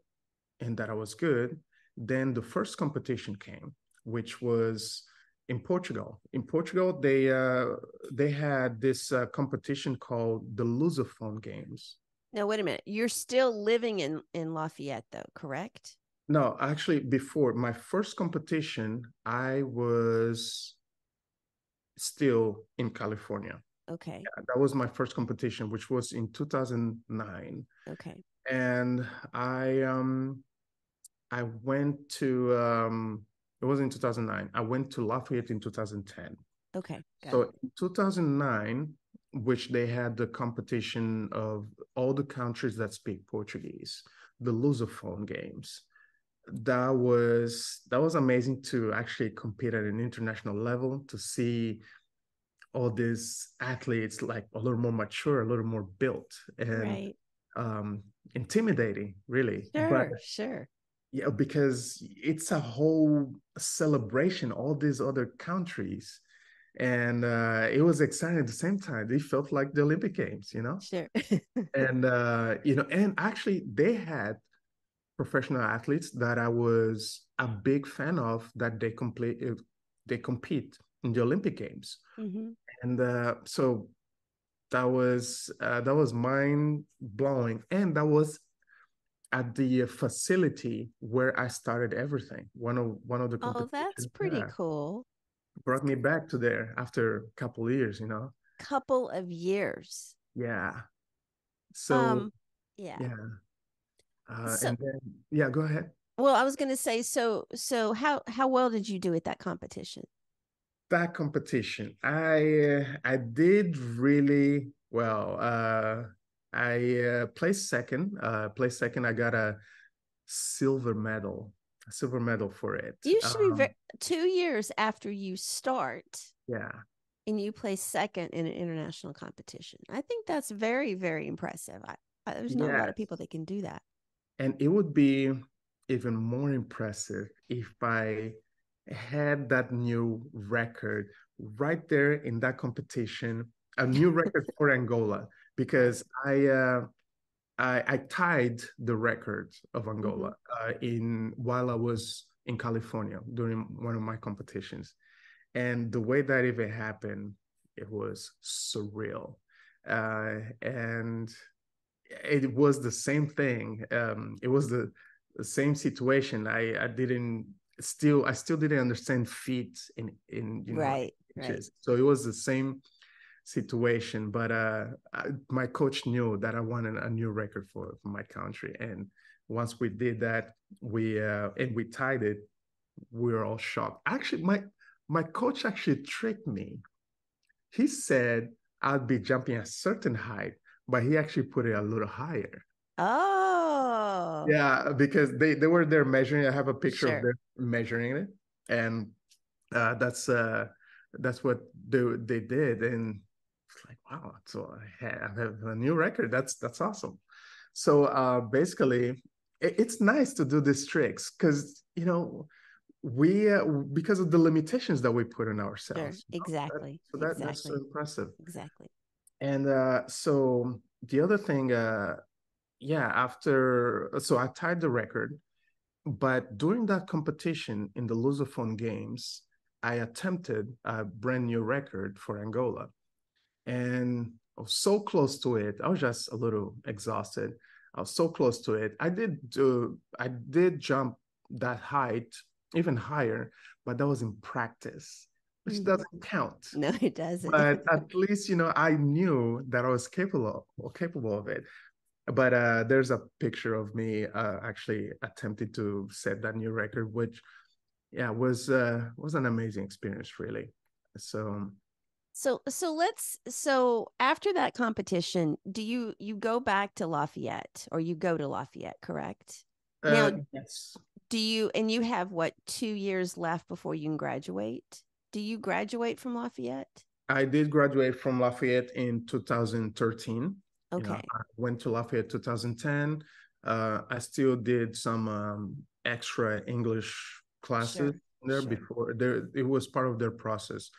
and that I was good, then the first competition came, which was in Portugal. In Portugal, they had this competition called the Lusophone Games. Now wait a minute. You're still living in Lafayette though, correct? No, actually, before my first competition, I was still in California. Okay. That was my first competition, which was in 2009. Okay. And I went to it was in 2009. I went to Lafayette in 2010. Okay. Got So it. in 2009, which they had the competition of all the countries that speak Portuguese, the Lusophone games. That was amazing to actually compete at an international level, to see all these athletes like a little more mature, a little more built, and Right. um, intimidating, really. But Sure. Sure. yeah, because it's a whole celebration, all these other countries. And it was exciting at the same time. They felt like the Olympic Games. Sure. And and actually they had professional athletes that I was a big fan of, that they compete in the Olympic Games. Hmm. And so that was mind blowing, and that was at the facility where I started everything. One of the Oh, that's competitions, pretty yeah, cool. brought me back to there after a couple of years. Couple of years. Yeah. So Um, yeah. yeah, So, and then yeah, go ahead. well, I was going to say, so how well did you do at that competition? That competition, I did really well. I placed second. Placed second. I got a silver medal for it. You should be 2 years after you start Yeah. and you place second in an international competition. I think that's very, very impressive. There's not a lot of Yes. people that can do that. And it would be even more impressive if I had that new record right there in that competition, a new record for Angola, Right. because I tied the record of Hmm. Angola in while I was in California during one of my competitions. And the way that even happened, it was surreal. And it was the same thing. It was the same situation. I still didn't understand feet in Right. Right. So it was the same situation, but my coach knew that I wanted a new record for my country, and once we did that, we tied it. We were all shocked. Actually, my coach actually tricked me. He said I'd be jumping a certain height, but he actually put it a little higher. Oh, Yeah, because they were there measuring. I have a picture of sure. them measuring it, and uh, that's uh, that's what they did, and it's like, wow, so I have a new record. That's awesome. So basically, it's nice to do these tricks because we because of the limitations that we put on Sure. ourselves. Exactly. That's so Exactly. impressive. Exactly. And so the other thing, yeah, so I tied the record, but during that competition in the Lusophone Games, I attempted a brand new record for Angola, and I was so close to it. I was just a little exhausted. I was so close to it. I did jump that height, even higher, but that was in practice, which Mhm. doesn't count. No, it doesn't. But at least, I knew that I was capable of it. But there's a picture of me actually attempting to set that new record, which yeah was an amazing experience, really. So So after that competition, do you go back to Lafayette or you go to Lafayette, correct? Now, yes, do you and you have what 2 years left before you can graduate? Do you graduate from Lafayette? I did graduate from Lafayette in 2013. Okay. I went to Lafayette 2010. I still did some extra English classes Sure. there Sure. before there. It was part of their process.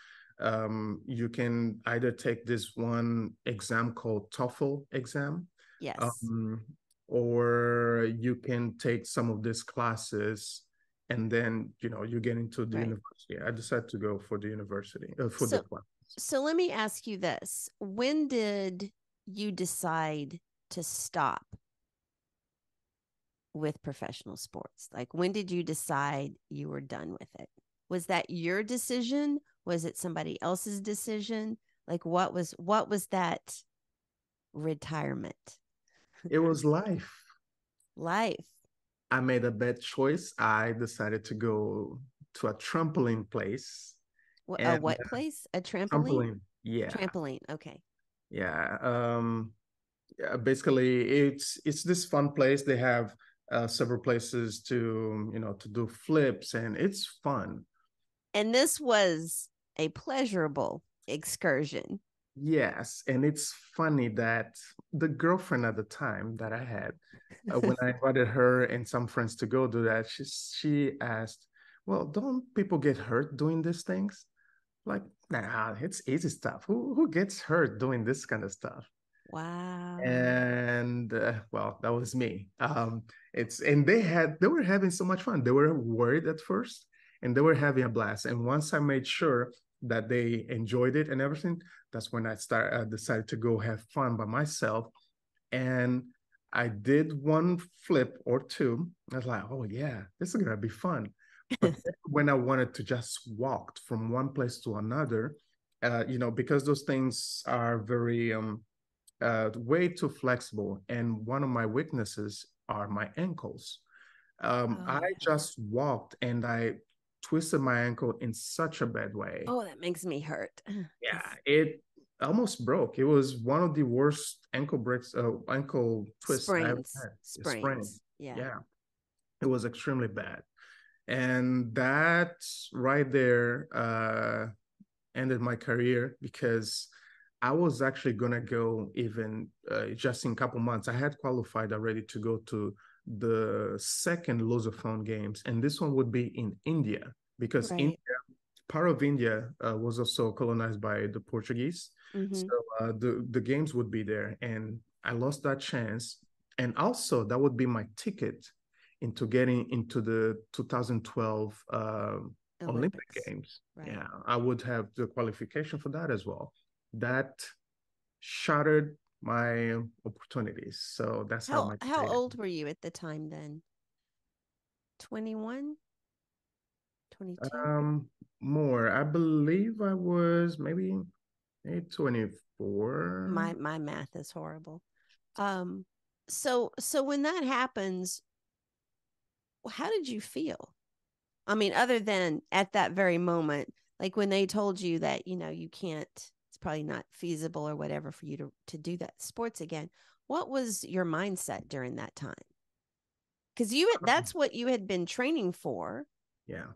You can either take this one exam called TOEFL exam, Yes. um, or you can take some of these classes and then you get into the Right. university. I decided to go for the university for the So class. so let me ask you this. When did you decide to stop with professional sports? Like, when did you decide you were done with it? Was that your decision? Was it somebody else's decision? Like, what was that retirement? It was life. Life. I made a bad choice. I decided to go to a trampoline place, A and what place? A trampoline? trampoline, yeah, Trampoline. Okay. yeah. Yeah, basically, it's this fun place. They have several places to do flips, and it's fun. And this was a pleasurable excursion. Yes, and it's funny that the girlfriend at the time that I had, when I invited her and some friends to go do that, she asked, "Well, don't people get hurt doing these things?" Like, nah, it's easy stuff. Who gets hurt doing this kind of stuff? Wow. And well, that was me. It's and they were having so much fun. They were worried at first, and they were having a blast. And once I made sure that they enjoyed it and everything, that's when I decided to go have fun by myself. And I did one flip or two. I was like, oh yeah, this is gonna be fun. But when I wanted to just walk from one place to another, because those things are very way too flexible. And one of my weaknesses are my ankles. I Oh, just walked and I twisted my ankle in such a bad way. oh, that makes me hurt. Yeah, Because it almost broke. It was one of the worst ankle twists I ever sprains, had. A sprain. sprains. Yeah. Yeah, it was extremely bad. And that right there ended my career because I was actually gonna go even just in a couple months. I had qualified already to go to the second Lusophone Games, and this one would be in India because Right. part of India was also colonized by the Portuguese. So Mm-hmm. the games would be there, and I lost that chance. And also, that would be my ticket into getting into the 2012 Olympic Olympics. Games. Right. Yeah, I would have the qualification for that as well. That shattered my opportunities. So that's how my How career. old were you at the time then? 21, 22. Um, more. I believe I was maybe 24. My math is horrible. Um, so when that happens, how did you feel? I mean, other than at that very moment, like when they told you that, you can't, it's probably not feasible or whatever for you to do that sports again. What was your mindset during that time? Because that's what you had been training for Yeah.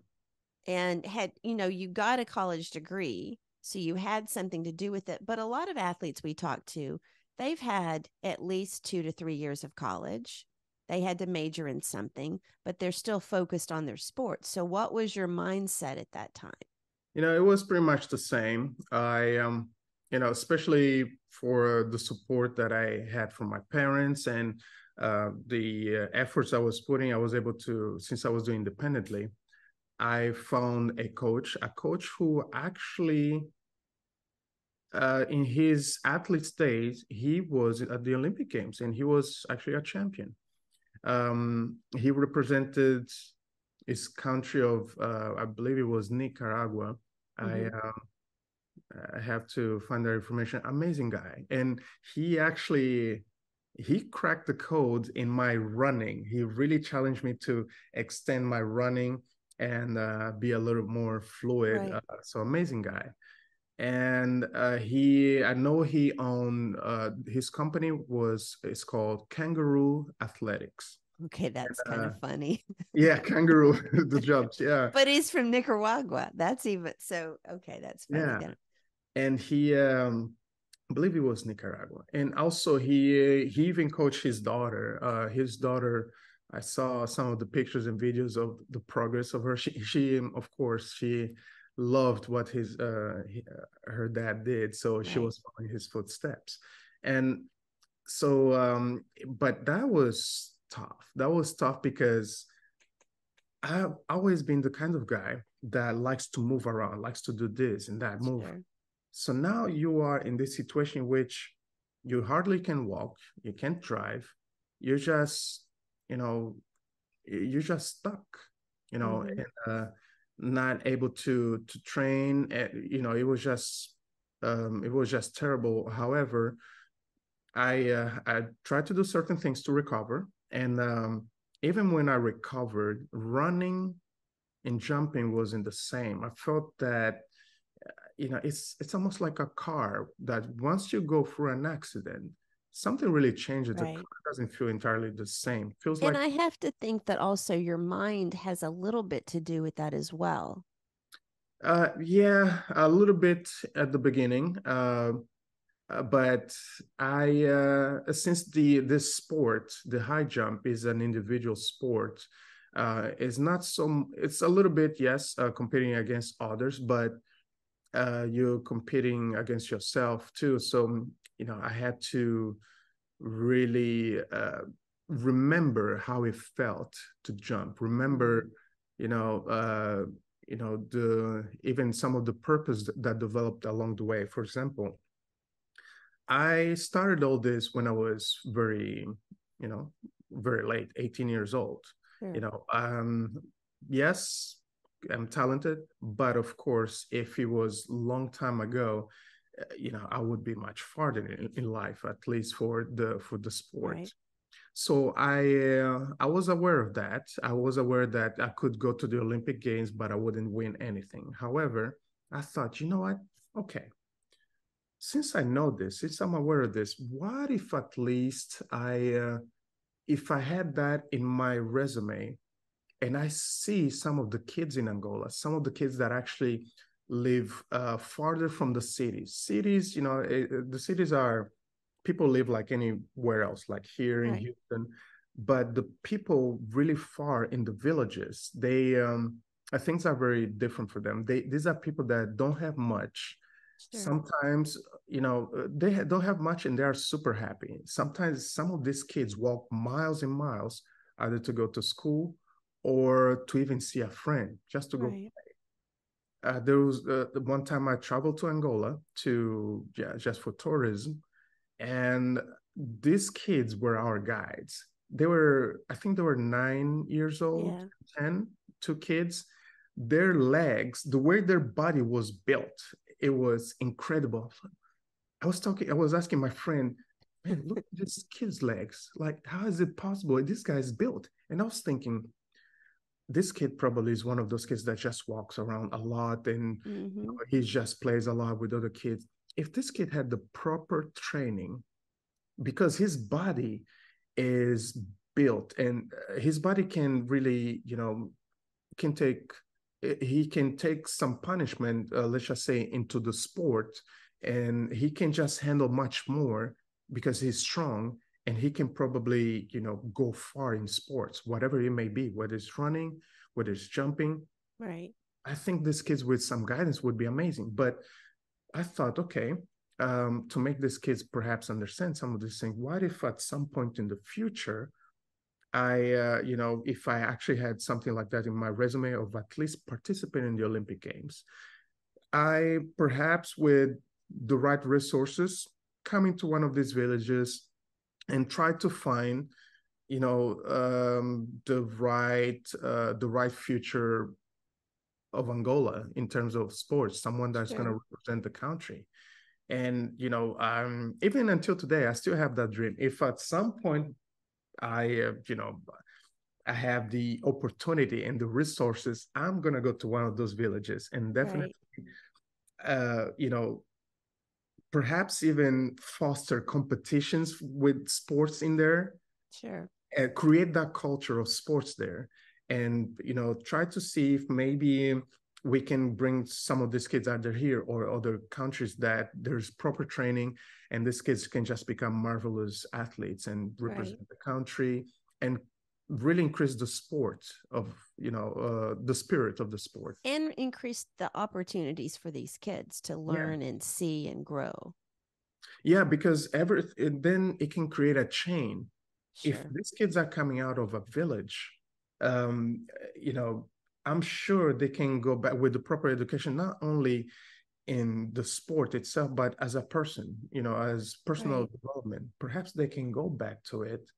and had, you got a college degree. So you had something to do with it. But a lot of athletes we talked to, they've had at least 2 to 3 years of college. They had to major in something, but they're still focused on their sport. So what was your mindset at that time? It was pretty much the same. Especially for the support that I had from my parents and the efforts I was putting, I was able to, since I was doing independently, I found a coach who actually, in his athlete days, he was at the Olympic Games and he was actually a champion. He represented his country of, I believe it was Nicaragua. Mm-hmm. I have to find that information. Amazing guy, and he cracked the code in my running. He really challenged me to extend my running and be a little more fluid. Right. So amazing guy. And I know he owned his company it's called Kangaroo Athletics. Okay, that's kind Uh, of funny. yeah, Kangaroo, the jumps. Yeah, But he's from Nicaragua. That's even so okay, that's funny yeah. then. And I believe it was Nicaragua. And also he even coached his daughter. His daughter, I saw some of the pictures and videos of the progress of her. She of course, she loved what her dad did, so she Right. was following his footsteps. And so, but that was tough. That was tough because I've always been the kind of guy that likes to move around, likes to do this and that, move. Sure. So now you are in this situation in which you hardly can walk, you can't drive, you're just, you know, you're just stuck, Mm-hmm. and not able to train. It was just terrible. However, I tried to do certain things to recover, and even when I recovered, running and jumping wasn't the same. I felt that it's almost like a car that once you go through an accident, something really changes. The Right. car doesn't feel entirely the same. Feels And like, I have to think that also your mind has a little bit to do with that as well. yeah, a little bit at the beginning, but I since this sport, the high jump, is an individual sport. It's not so. It's a little bit, yes, competing against others, but you're competing against yourself too. So, I had to really remember how it felt to jump. Remember, you know, the even some of the purpose that developed along the way. For example, I started all this when I was you know, very late, 18 years old. You Sure. know, yes, I'm talented, but of course, if it was long time ago, I would be much farther in life, at least for the sport. Right. So I was aware of that. I was aware that I could go to the Olympic Games, but I wouldn't win anything. However, I thought, you know what? Okay, since I know this, since I'm aware of this, what if at least if I had that in my resume and I see some of the kids in Angola, some of the kids that actually live farther from the cities. Cities, the cities are, people live like anywhere else, like here in Right. Houston, but the people really far in the villages, things are very different for them. These are people that don't have much. Sure. Sometimes, don't have much and they are super happy. Sometimes some of these kids walk miles and miles either to go to school or to even see a friend, just to go. Right. There was the one time I traveled to Angola just for tourism, and these kids were our guides. I think they were 9 years old, Yeah. 10, two kids. their legs, the way their body was built, it was incredible. I was asking my friend, man, look at this kid's legs. Like, how is it possible? This guy's built. And I was thinking, this kid probably is one of those kids that just walks around a lot and he just plays a lot with other kids. If this kid had the proper training, because his body is built and his body can really, can take, he can take some punishment, let's just say, into the sport, and he can just handle much more because he's strong, and he can probably, go far in sports, whatever it may be, whether it's running, whether it's jumping. Right. I think these kids with some guidance would be amazing. But I thought, okay, to make these kids perhaps understand some of these things, what if at some point in the future, if I actually had something like that in my resume of at least participating in the Olympic Games, I perhaps with the right resources come into one of these villages and try to find, the right future of Angola in terms of sports, someone that's going to represent the country. And, even until today, I still have that dream. If at some point I have the opportunity and the resources, I'm going to go to one of those villages and definitely, perhaps even foster competitions with sports in there. Sure. And create that culture of sports there. And, try to see if maybe we can bring some of these kids either here or other countries that there's proper training and these kids can just become marvelous athletes and represent the country and really increase the sport of, the spirit of the sport. And increase the opportunities for these kids to learn and see and grow. Yeah, because then it can create a chain. Sure. If these kids are coming out of a village, I'm sure they can go back with the proper education, not only in the sport itself, but as a person, as personal development. Perhaps they can go back to it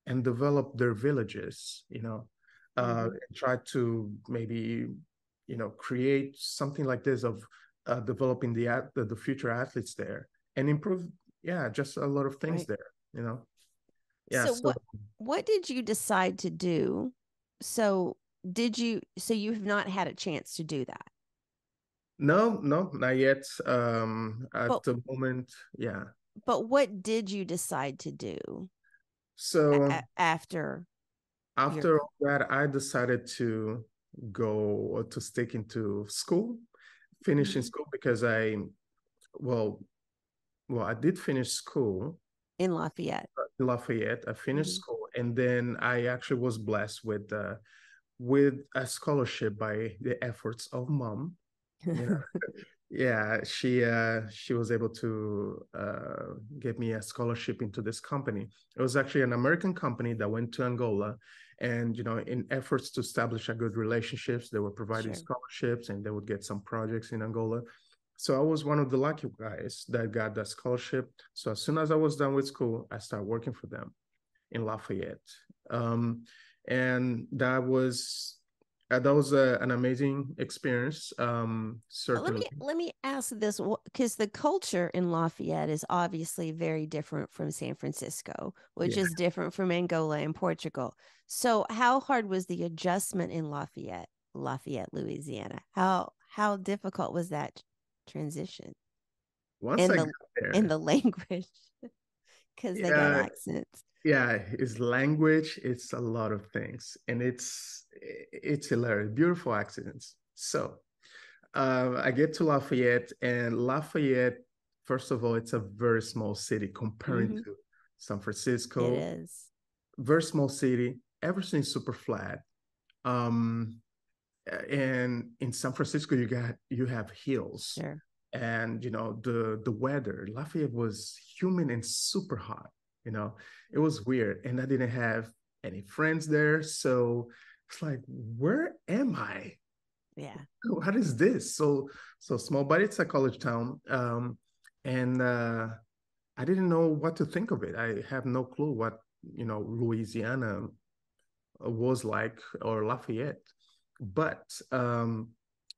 and develop their villages, and try to maybe, create something like this of developing the future athletes there and improve, just a lot of things there, Yeah. So what did you decide to do? So you've not had a chance to do that? No, not yet. At the moment, yeah. But what did you decide to do? So after all that, I decided to go to stick into school, finish in school because I did finish school in Lafayette. I finished school, and then I actually was blessed with a scholarship by the efforts of mom. Yeah, she was able to get me a scholarship into this company. It was actually an American company that went to Angola, and in efforts to establish a good relationships, they were providing scholarships, and they would get some projects in Angola. So I was one of the lucky guys that got that scholarship. So as soon as I was done with school, I started working for them in Lafayette, and that was an amazing experience. Certainly. Let me ask this, because the culture in Lafayette is obviously very different from San Francisco, which is different from Angola and Portugal. So how hard was the adjustment in Lafayette, Louisiana? How difficult was that transition? Once I got there, in the language, because they got accents. Yeah, it's language, it's a lot of things, and it's hilarious, beautiful accidents. So I get to Lafayette, and Lafayette, first of all, it's a very small city comparing to San Francisco. It is. Very small city, everything's super flat. And in San Francisco, you have hills. Sure. And the weather, Lafayette was humid and super hot. It was weird, and I didn't have any friends there, so it's like, where am I? Yeah. What is this? So small, but it's a college town, and I didn't know what to think of it. I have no clue what Louisiana was like, or Lafayette. But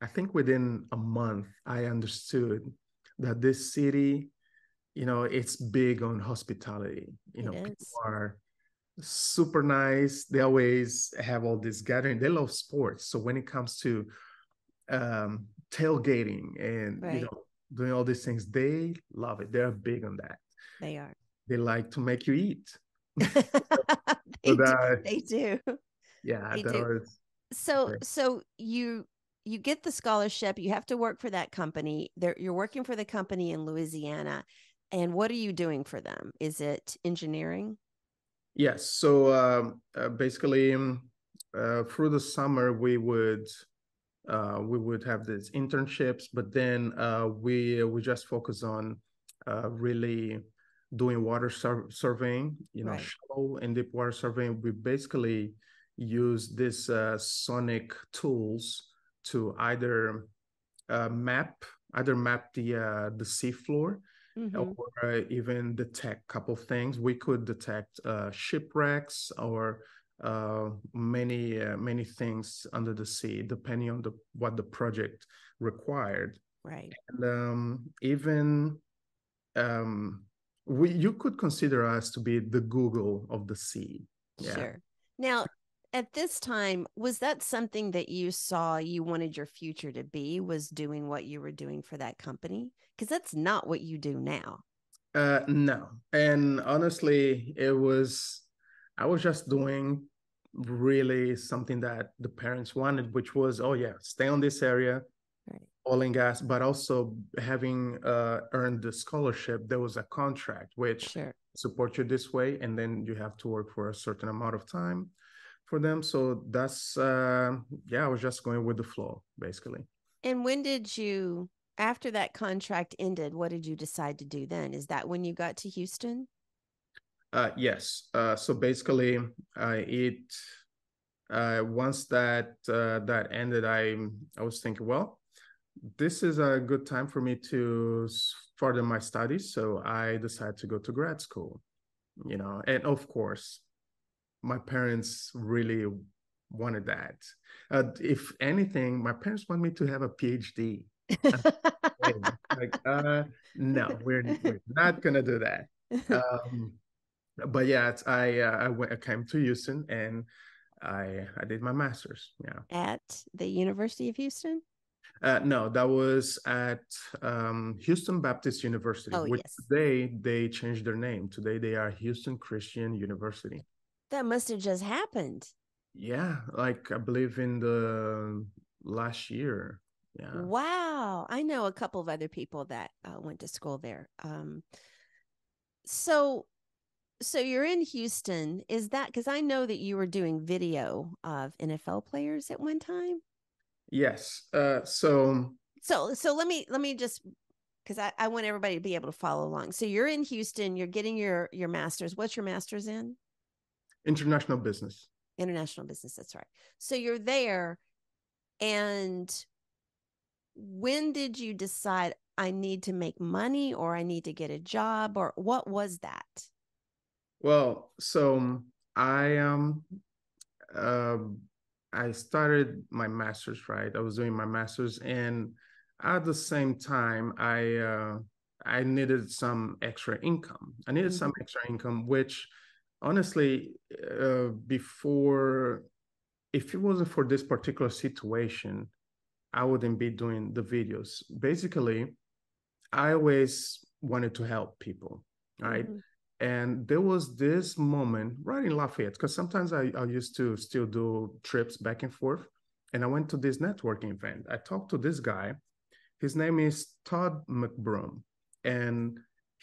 I think within a month, I understood that this city, it's big on hospitality. It People is. are super nice. They always have all this gathering. They love sports. So when it comes to tailgating and, Right. doing all these things, they love it. They're big on that. They are. They like to make you eat. So They do. that, They do. yeah, They that do. was So great. so you get the scholarship, you have to work for that company. There you're working for the company in Louisiana. And what are you doing for them? Is it engineering? Yes. So basically, through the summer, we would have these internships, but then we just focus on really doing water surveying, Right. shallow and deep water surveying. We basically use this sonic tools to either map the seafloor Mm-hmm. or even detect a couple things. We could detect shipwrecks or many things under the sea, depending on what the project required. Right. And even um, you could consider us to be the Google of the sea. Yeah. Sure. Now, at this time, was that something that you saw you wanted your future to be, was doing what you were doing for that company? Because that's not what you do now. No. And honestly, I was just doing really something that the parents wanted, which was, oh yeah, stay on this area, Right. oil and gas, but also having earned the scholarship, there was a contract which Sure. support you this way, and then you have to work for a certain amount of time for them. So that's yeah, I was just going with the flow, basically. And when did you, after that contract ended, what did you decide to do then? Is that when you got to Houston? Yes. So basically, it once that ended, I was thinking, well, this is a good time for me to further my studies. So I decided to go to grad school. And of course, my parents really wanted that. If anything, my parents want me to have a PhD. Like, no, we're not gonna do that. Um, but yeah, I came to Houston and I did my master's. Yeah. At the University of Houston? No, that was at Houston Baptist University, Oh, which yes. today they changed their name. Today they are Houston Christian University. That must have just happened. Yeah, like I believe in the last year. Yeah. Wow. I know a couple of other people that went to school there. So so you're in Houston. Is that because I know that you were doing video of NFL players at one time? Yes. So So let me just, because I want everybody to be able to follow along. So you're in Houston, you're getting your master's. What's your master's in? international business. International business, that's right. So you're there, and when did you decide I need to make money or I need to get a job, or what was that? Well, so uh, I started my master's, right? I was doing my master's, and at the same time, I needed some extra income. I needed some Mm-hmm. extra income, which honestly, before, if it wasn't for this particular situation, I wouldn't be doing the videos. Basically, I always wanted to help people, right? Mm-hmm. And there was this moment right in Lafayette, because sometimes I used to still do trips back and forth. And I went to this networking event. I talked to this guy. His name is Todd McBroom, and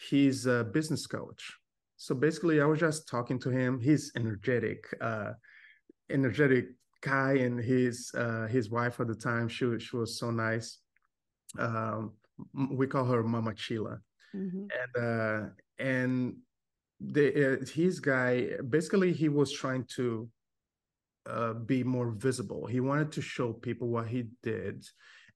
he's a business coach. So basically, I was just talking to him. He's energetic guy, and his wife at the time, she was so nice. Um, we call her Mama Chila, Mm-hmm. and his guy basically he was trying to be more visible. He wanted to show people what he did,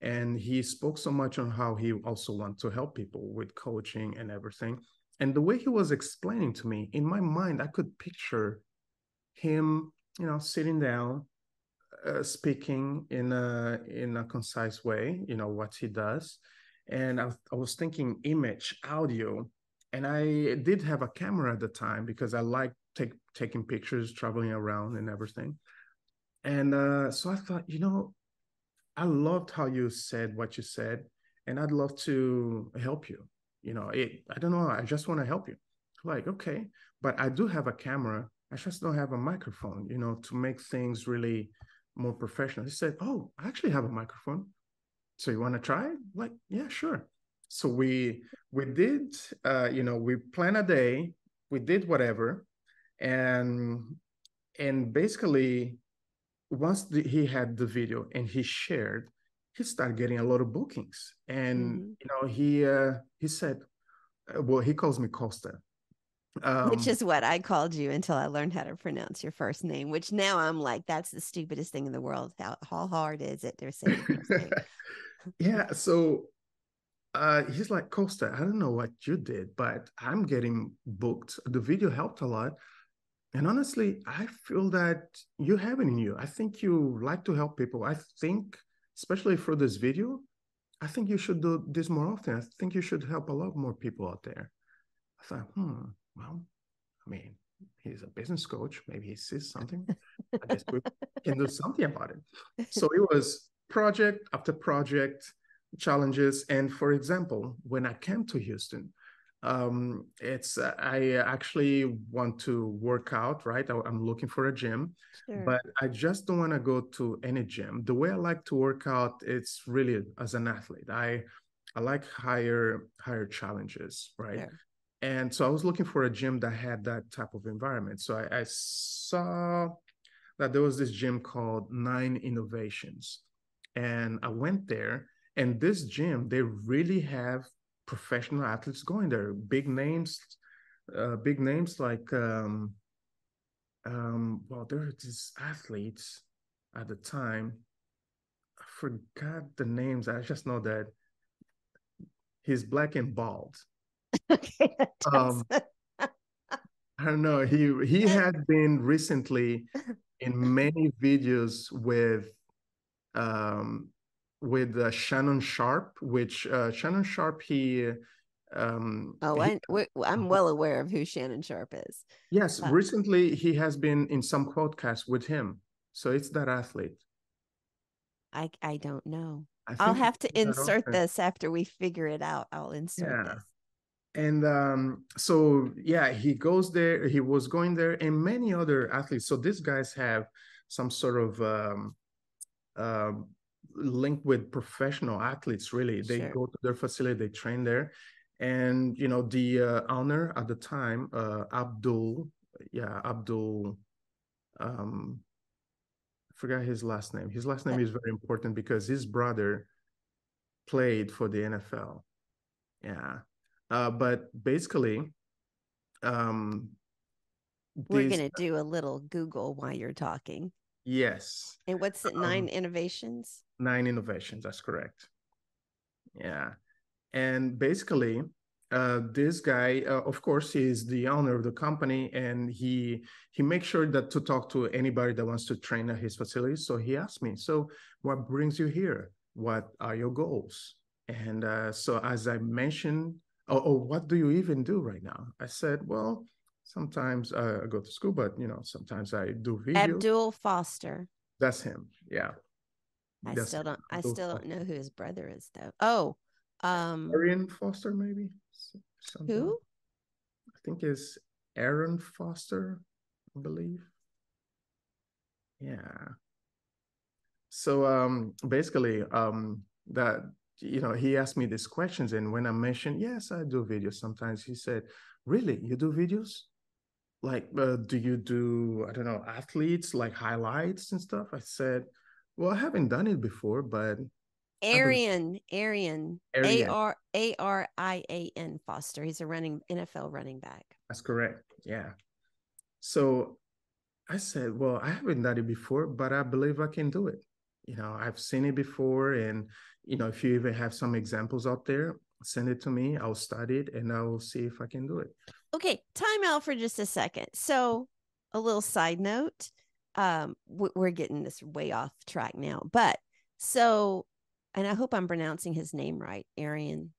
and he spoke so much on how he also wanted to help people with coaching and everything. And the way he was explaining to me, in my mind, I could picture him, sitting down speaking in a concise way, what he does. And I was thinking image, audio, and I did have a camera at the time because I like taking pictures, traveling around and everything. And so I thought, I loved how you said what you said, and I'd love to help you. I don't know, I just want to help you. Like, okay, but I do have a camera. I just don't have a microphone, to make things really more professional. He said, oh, I actually have a microphone. So you want to try it? Like, yeah, sure. So we did, we planned a day, we did whatever, and basically once he had the video and he shared, he started getting a lot of bookings. And he said, well, he calls me Costa. Which is what I called you until I learned how to pronounce your first name, which now I'm like, that's the stupidest thing in the world. How hard is it to say your first name? Yeah. So he's like, Costa, I don't know what you did, but I'm getting booked. The video helped a lot. And honestly, I feel that you have it in you. I think you like to help people. I think, especially for this video, I think you should do this more often. I think you should help a lot more people out there. I thought, well, I mean, he's a business coach. Maybe he sees something. I guess we can do something about it. So it was project after project, challenges. And for example, when I came to Houston, I actually want to work out, right? I'm looking for a gym, Sure. but I just don't want to go to any gym. The way I like to work out, it's really as an athlete. I like higher challenges, right? Sure. And so I was looking for a gym that had that type of environment. So I saw that there was this gym called Nine Innovations, and I went there. And this gym, they really have professional athletes going there, big names like well, there are these athletes at the time. I forgot the names. I just know that he's black and bald. Okay. um I don't know, he had been recently in many videos with Shannon Sharpe, which Shannon Sharpe, I'm well aware of who Shannon Sharpe is. Yes, recently he has been in some podcasts with him. So it's that athlete. I don't know. I'll have to insert this after we figure it out. I'll insert this. And so yeah, he goes there. He was going there, and many other athletes. So these guys have some sort of link with professional athletes. Really, they go to their facility, they train there. And the owner at the time, Abdul, I forgot his last name. His last name is very important because his brother played for the NFL. Yeah. But basically, we're going to do a little Google while you're talking. Yes. And what's it? Nine Innovations? Nine Innovations. That's correct. Yeah. And basically, this guy, of course, is the owner of the company, and he makes sure that to talk to anybody that wants to train at his facilities. So he asked me, so what brings you here? What are your goals? And so as I mentioned, what do you even do right now? I said, well, sometimes I go to school, but sometimes I do videos. Abdul Foster. That's him. Yeah. I still don't know who his brother is though. Arian Foster, maybe. Something. Who? I think is Aaron Foster, I believe. Yeah. So basically that he asked me these questions, and when I mentioned, yes, I do videos sometimes, he said, really, you do videos? Like, do you do, I don't know, athletes, like highlights and stuff? I said, well, I haven't done it before, but Arian, Arian Foster. He's a NFL running back. That's correct. Yeah. So I said, well, I haven't done it before, but I believe I can do it. I've seen it before. And, if you even have some examples out there, send it to me. I'll study it and I'll see if I can do it. Okay. Time out for just a second. So a little side note. we're getting this way off track now, but so, and I hope I'm pronouncing his name right, Aaron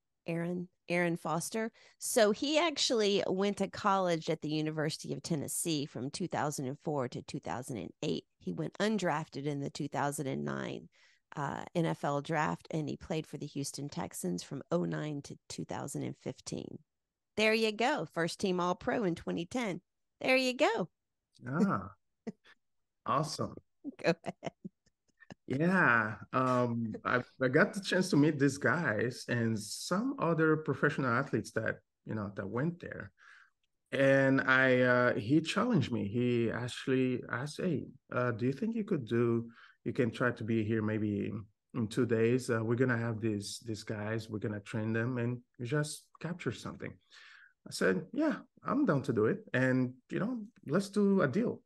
Foster. So he actually went to college at the University of Tennessee from 2004 to 2008. He went undrafted in the 2009 NFL draft, and he played for the Houston Texans from '09 to 2015. There you go. First team All Pro in 2010. There you go. Ah, awesome. Go ahead. Yeah, I got the chance to meet these guys and some other professional athletes that that went there. And he challenged me. He actually asked, "Hey, do you think you can try to be here maybe in 2 days? We're gonna have these guys. We're gonna train them and just capture something." I said, "Yeah, I'm down to do it. And let's do a deal.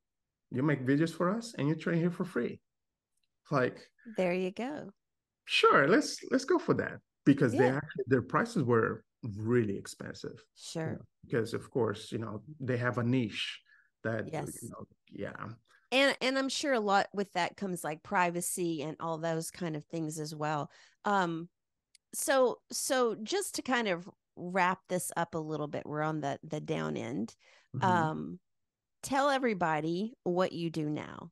You make videos for us, and you train here for free." Like, There you go. sure, let's go for that because Yeah, their prices were really expensive. sure. Because of course, they have a niche that, Yes. yeah. And I'm sure a lot with that comes like privacy and all those kind of things as well. Um, so just to kind of wrap this up a little bit, we're on the down end. Mhm. Um, tell everybody what you do now.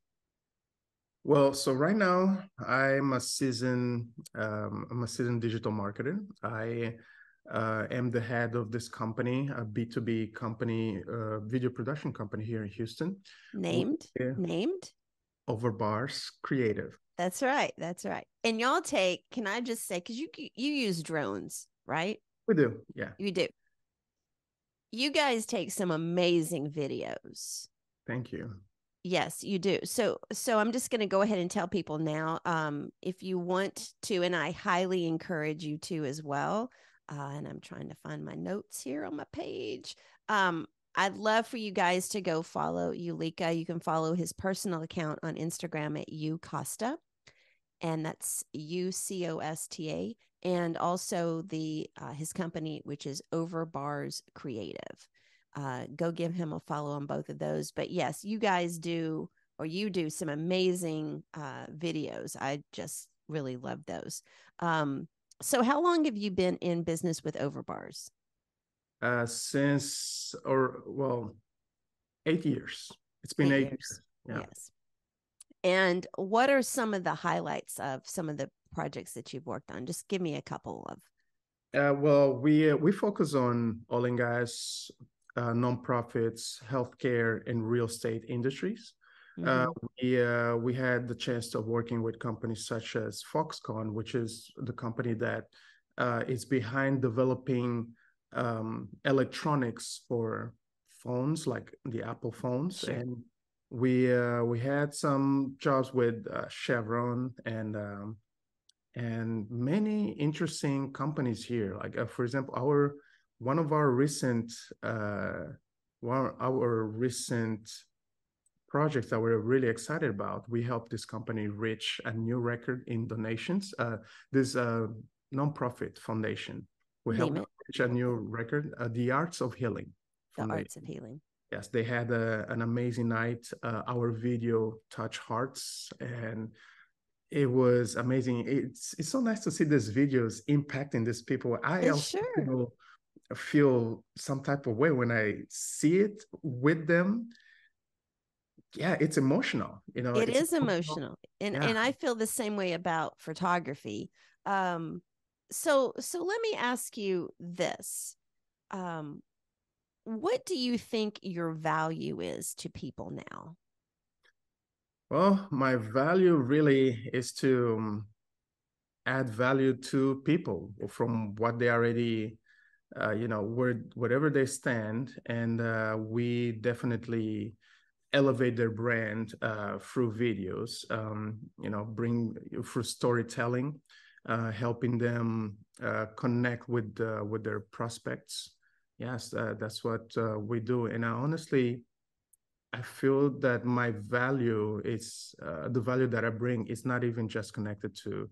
Well, so right now I'm a seasoned digital marketer. I am the head of this company, a B2B company, video production company here in Houston. Named, We're named. Over Bars Creative. That's right. That's right. And y'all take, can I just say, because you use drones, right? We do, yeah. You do. You guys take some amazing videos. Thank you. Yes, you do. So I'm just going to go ahead and tell people now, if you want to, and I highly encourage you to as well. And I'm trying to find my notes here on my page. I'd love for you guys to go follow Ulika. You can follow his personal account on Instagram at ucosta, and that's UCOSTA, and also the his company, which is Over Bars Creative. Go give him a follow on both of those. But yes, you guys do, or you do some amazing videos. I just really love those. So how long have you been in business with Over Bars? Since, or well, 8 years. It's been 8 eight years. years. Yeah. Yes. And what are some of the highlights of some of the projects that you've worked on? Just give me a couple of. Well, we focus on oil and gas, nonprofits, healthcare, and real estate industries. Uh, Mm-hmm. we had the chance of working with companies such as Foxconn, which is the company that is behind developing electronics for phones, like the Apple phones. Sure. And we had some jobs with Chevron and many interesting companies here. Like for example, one of our recent our recent projects that we're really excited about. We helped this company reach a new record in donations. This nonprofit foundation. We Name helped it. reach a new record. The Arts of Healing The Arts Foundation. of Healing. Yes, they had an amazing night. Our video touched hearts, and it was amazing. It's so nice to see these videos impacting these people. I It's also sure. feel some type of way when I see it with them. Yeah, it's emotional. It It's is emotional. emotional. And Yeah. and I feel the same way about photography. Um so let me ask you this. Um what do you think your value is to people now? Well, my value really is to add value to people from what they already, wherever they stand, and we definitely elevate their brand through videos. Bring through storytelling, helping them connect with their prospects. Yes, that's what we do, and honestly, I feel that my value is the value that I bring is not even just connected to,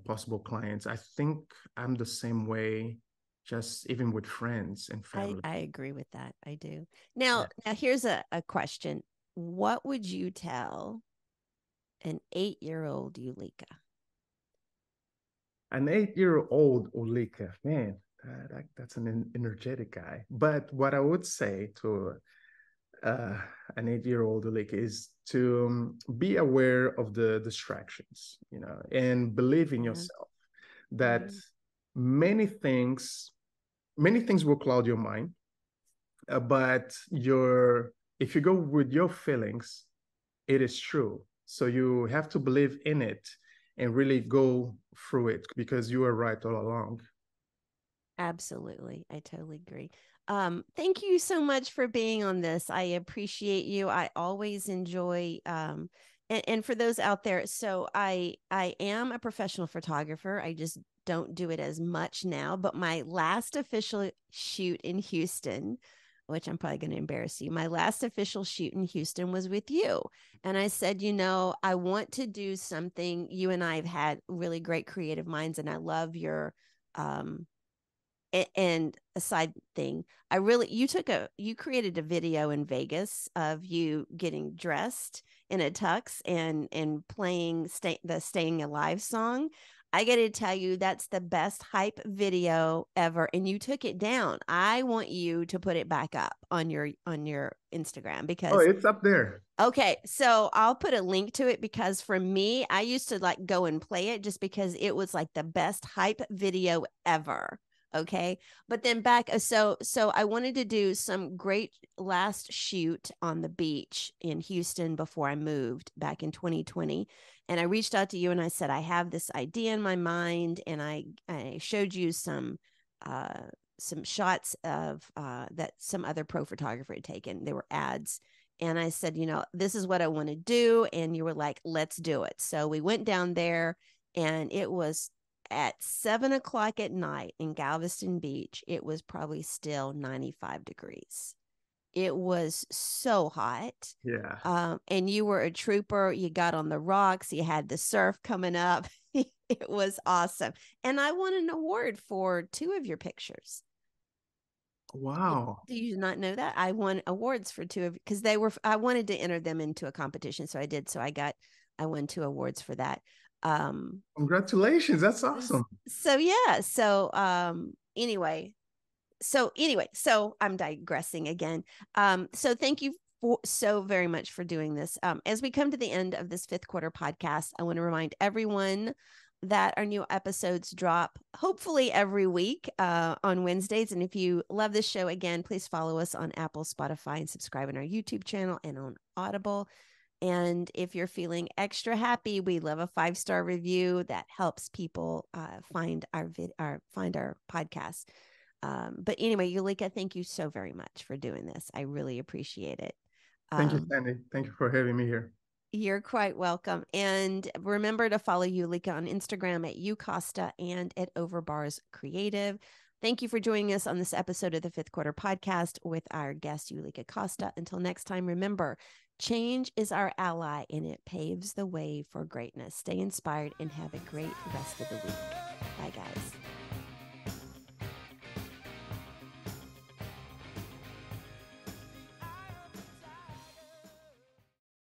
possible clients. I think I'm the same way, just even with friends and family. I agree with that. I do. Yeah. Now here's a question. what would you tell an 8-year-old Yulika? An 8-year-old Ulika, man, that's an energetic guy. But what I would say to uh, an 8-year-old Ulika is to be aware of the distractions, and believe in Yeah. yourself that many things, many things will cloud your mind, but if you go with your feelings, it is true. So you have to believe in it and really go through it because you are right all along. Absolutely. I totally agree. Thank you so much for being on this. I appreciate you. I always enjoy and for those out there, so I am a professional photographer. I just don't do it as much now, but my last official shoot in Houston, which I'm probably going to embarrass you. My last official shoot in Houston was with you. And I said, I want to do something. You and I have had really great creative minds, and I love your and a side thing, you created a video in Vegas of you getting dressed in a tux and playing the Staying Alive song. I got to tell you, that's the best hype video ever, and you took it down. I want you to put it back up on your Instagram, Oh, because it's up there. okay, so I'll put a link to it, because for me, I used to like go and play it just because it was like the best hype video ever. Okay. But then so I wanted to do some great last shoot on the beach in Houston before I moved back in 2020. And I reached out to you and I said, I have this idea in my mind. And I showed you some shots of that some other pro photographer had taken. They were ads. And I said, this is what I want to do. And you were like, let's do it. So we went down there, and it was at 7 o'clock at night in Galveston Beach. It was probably still 95 degrees. It was so hot. Yeah. And you were a trooper. You got on the rocks. You had the surf coming up. It was awesome. And I won an award for 2 of your pictures. Wow. Do you not know that? I won awards for 2 of, because I wanted to enter them into a competition. So I did. So I won 2 awards for that. Congratulations. That's awesome. So yeah. Anyway, so I'm digressing again. So thank you so very much for doing this. As we come to the end of this 5th quarter podcast, I want to remind everyone that our new episodes drop hopefully every week on Wednesdays. And if you love this show, again, please follow us on Apple, Spotify, and subscribe on our YouTube channel and on Audible. And if you're feeling extra happy, we love a 5-star review that helps people find our podcast. But anyway, Yulika, thank you so very much for doing this. I really appreciate it. Thank you, Sandy. Thank you for having me here. You're quite welcome. And remember to follow Yulika on Instagram at Ucosta and at Overbars Creative. Thank you for joining us on this episode of the 5th Quarter Podcast with our guest, Yulika Costa. Until next time, remember, change is our ally and it paves the way for greatness. Stay inspired and have a great rest of the week. Bye, guys.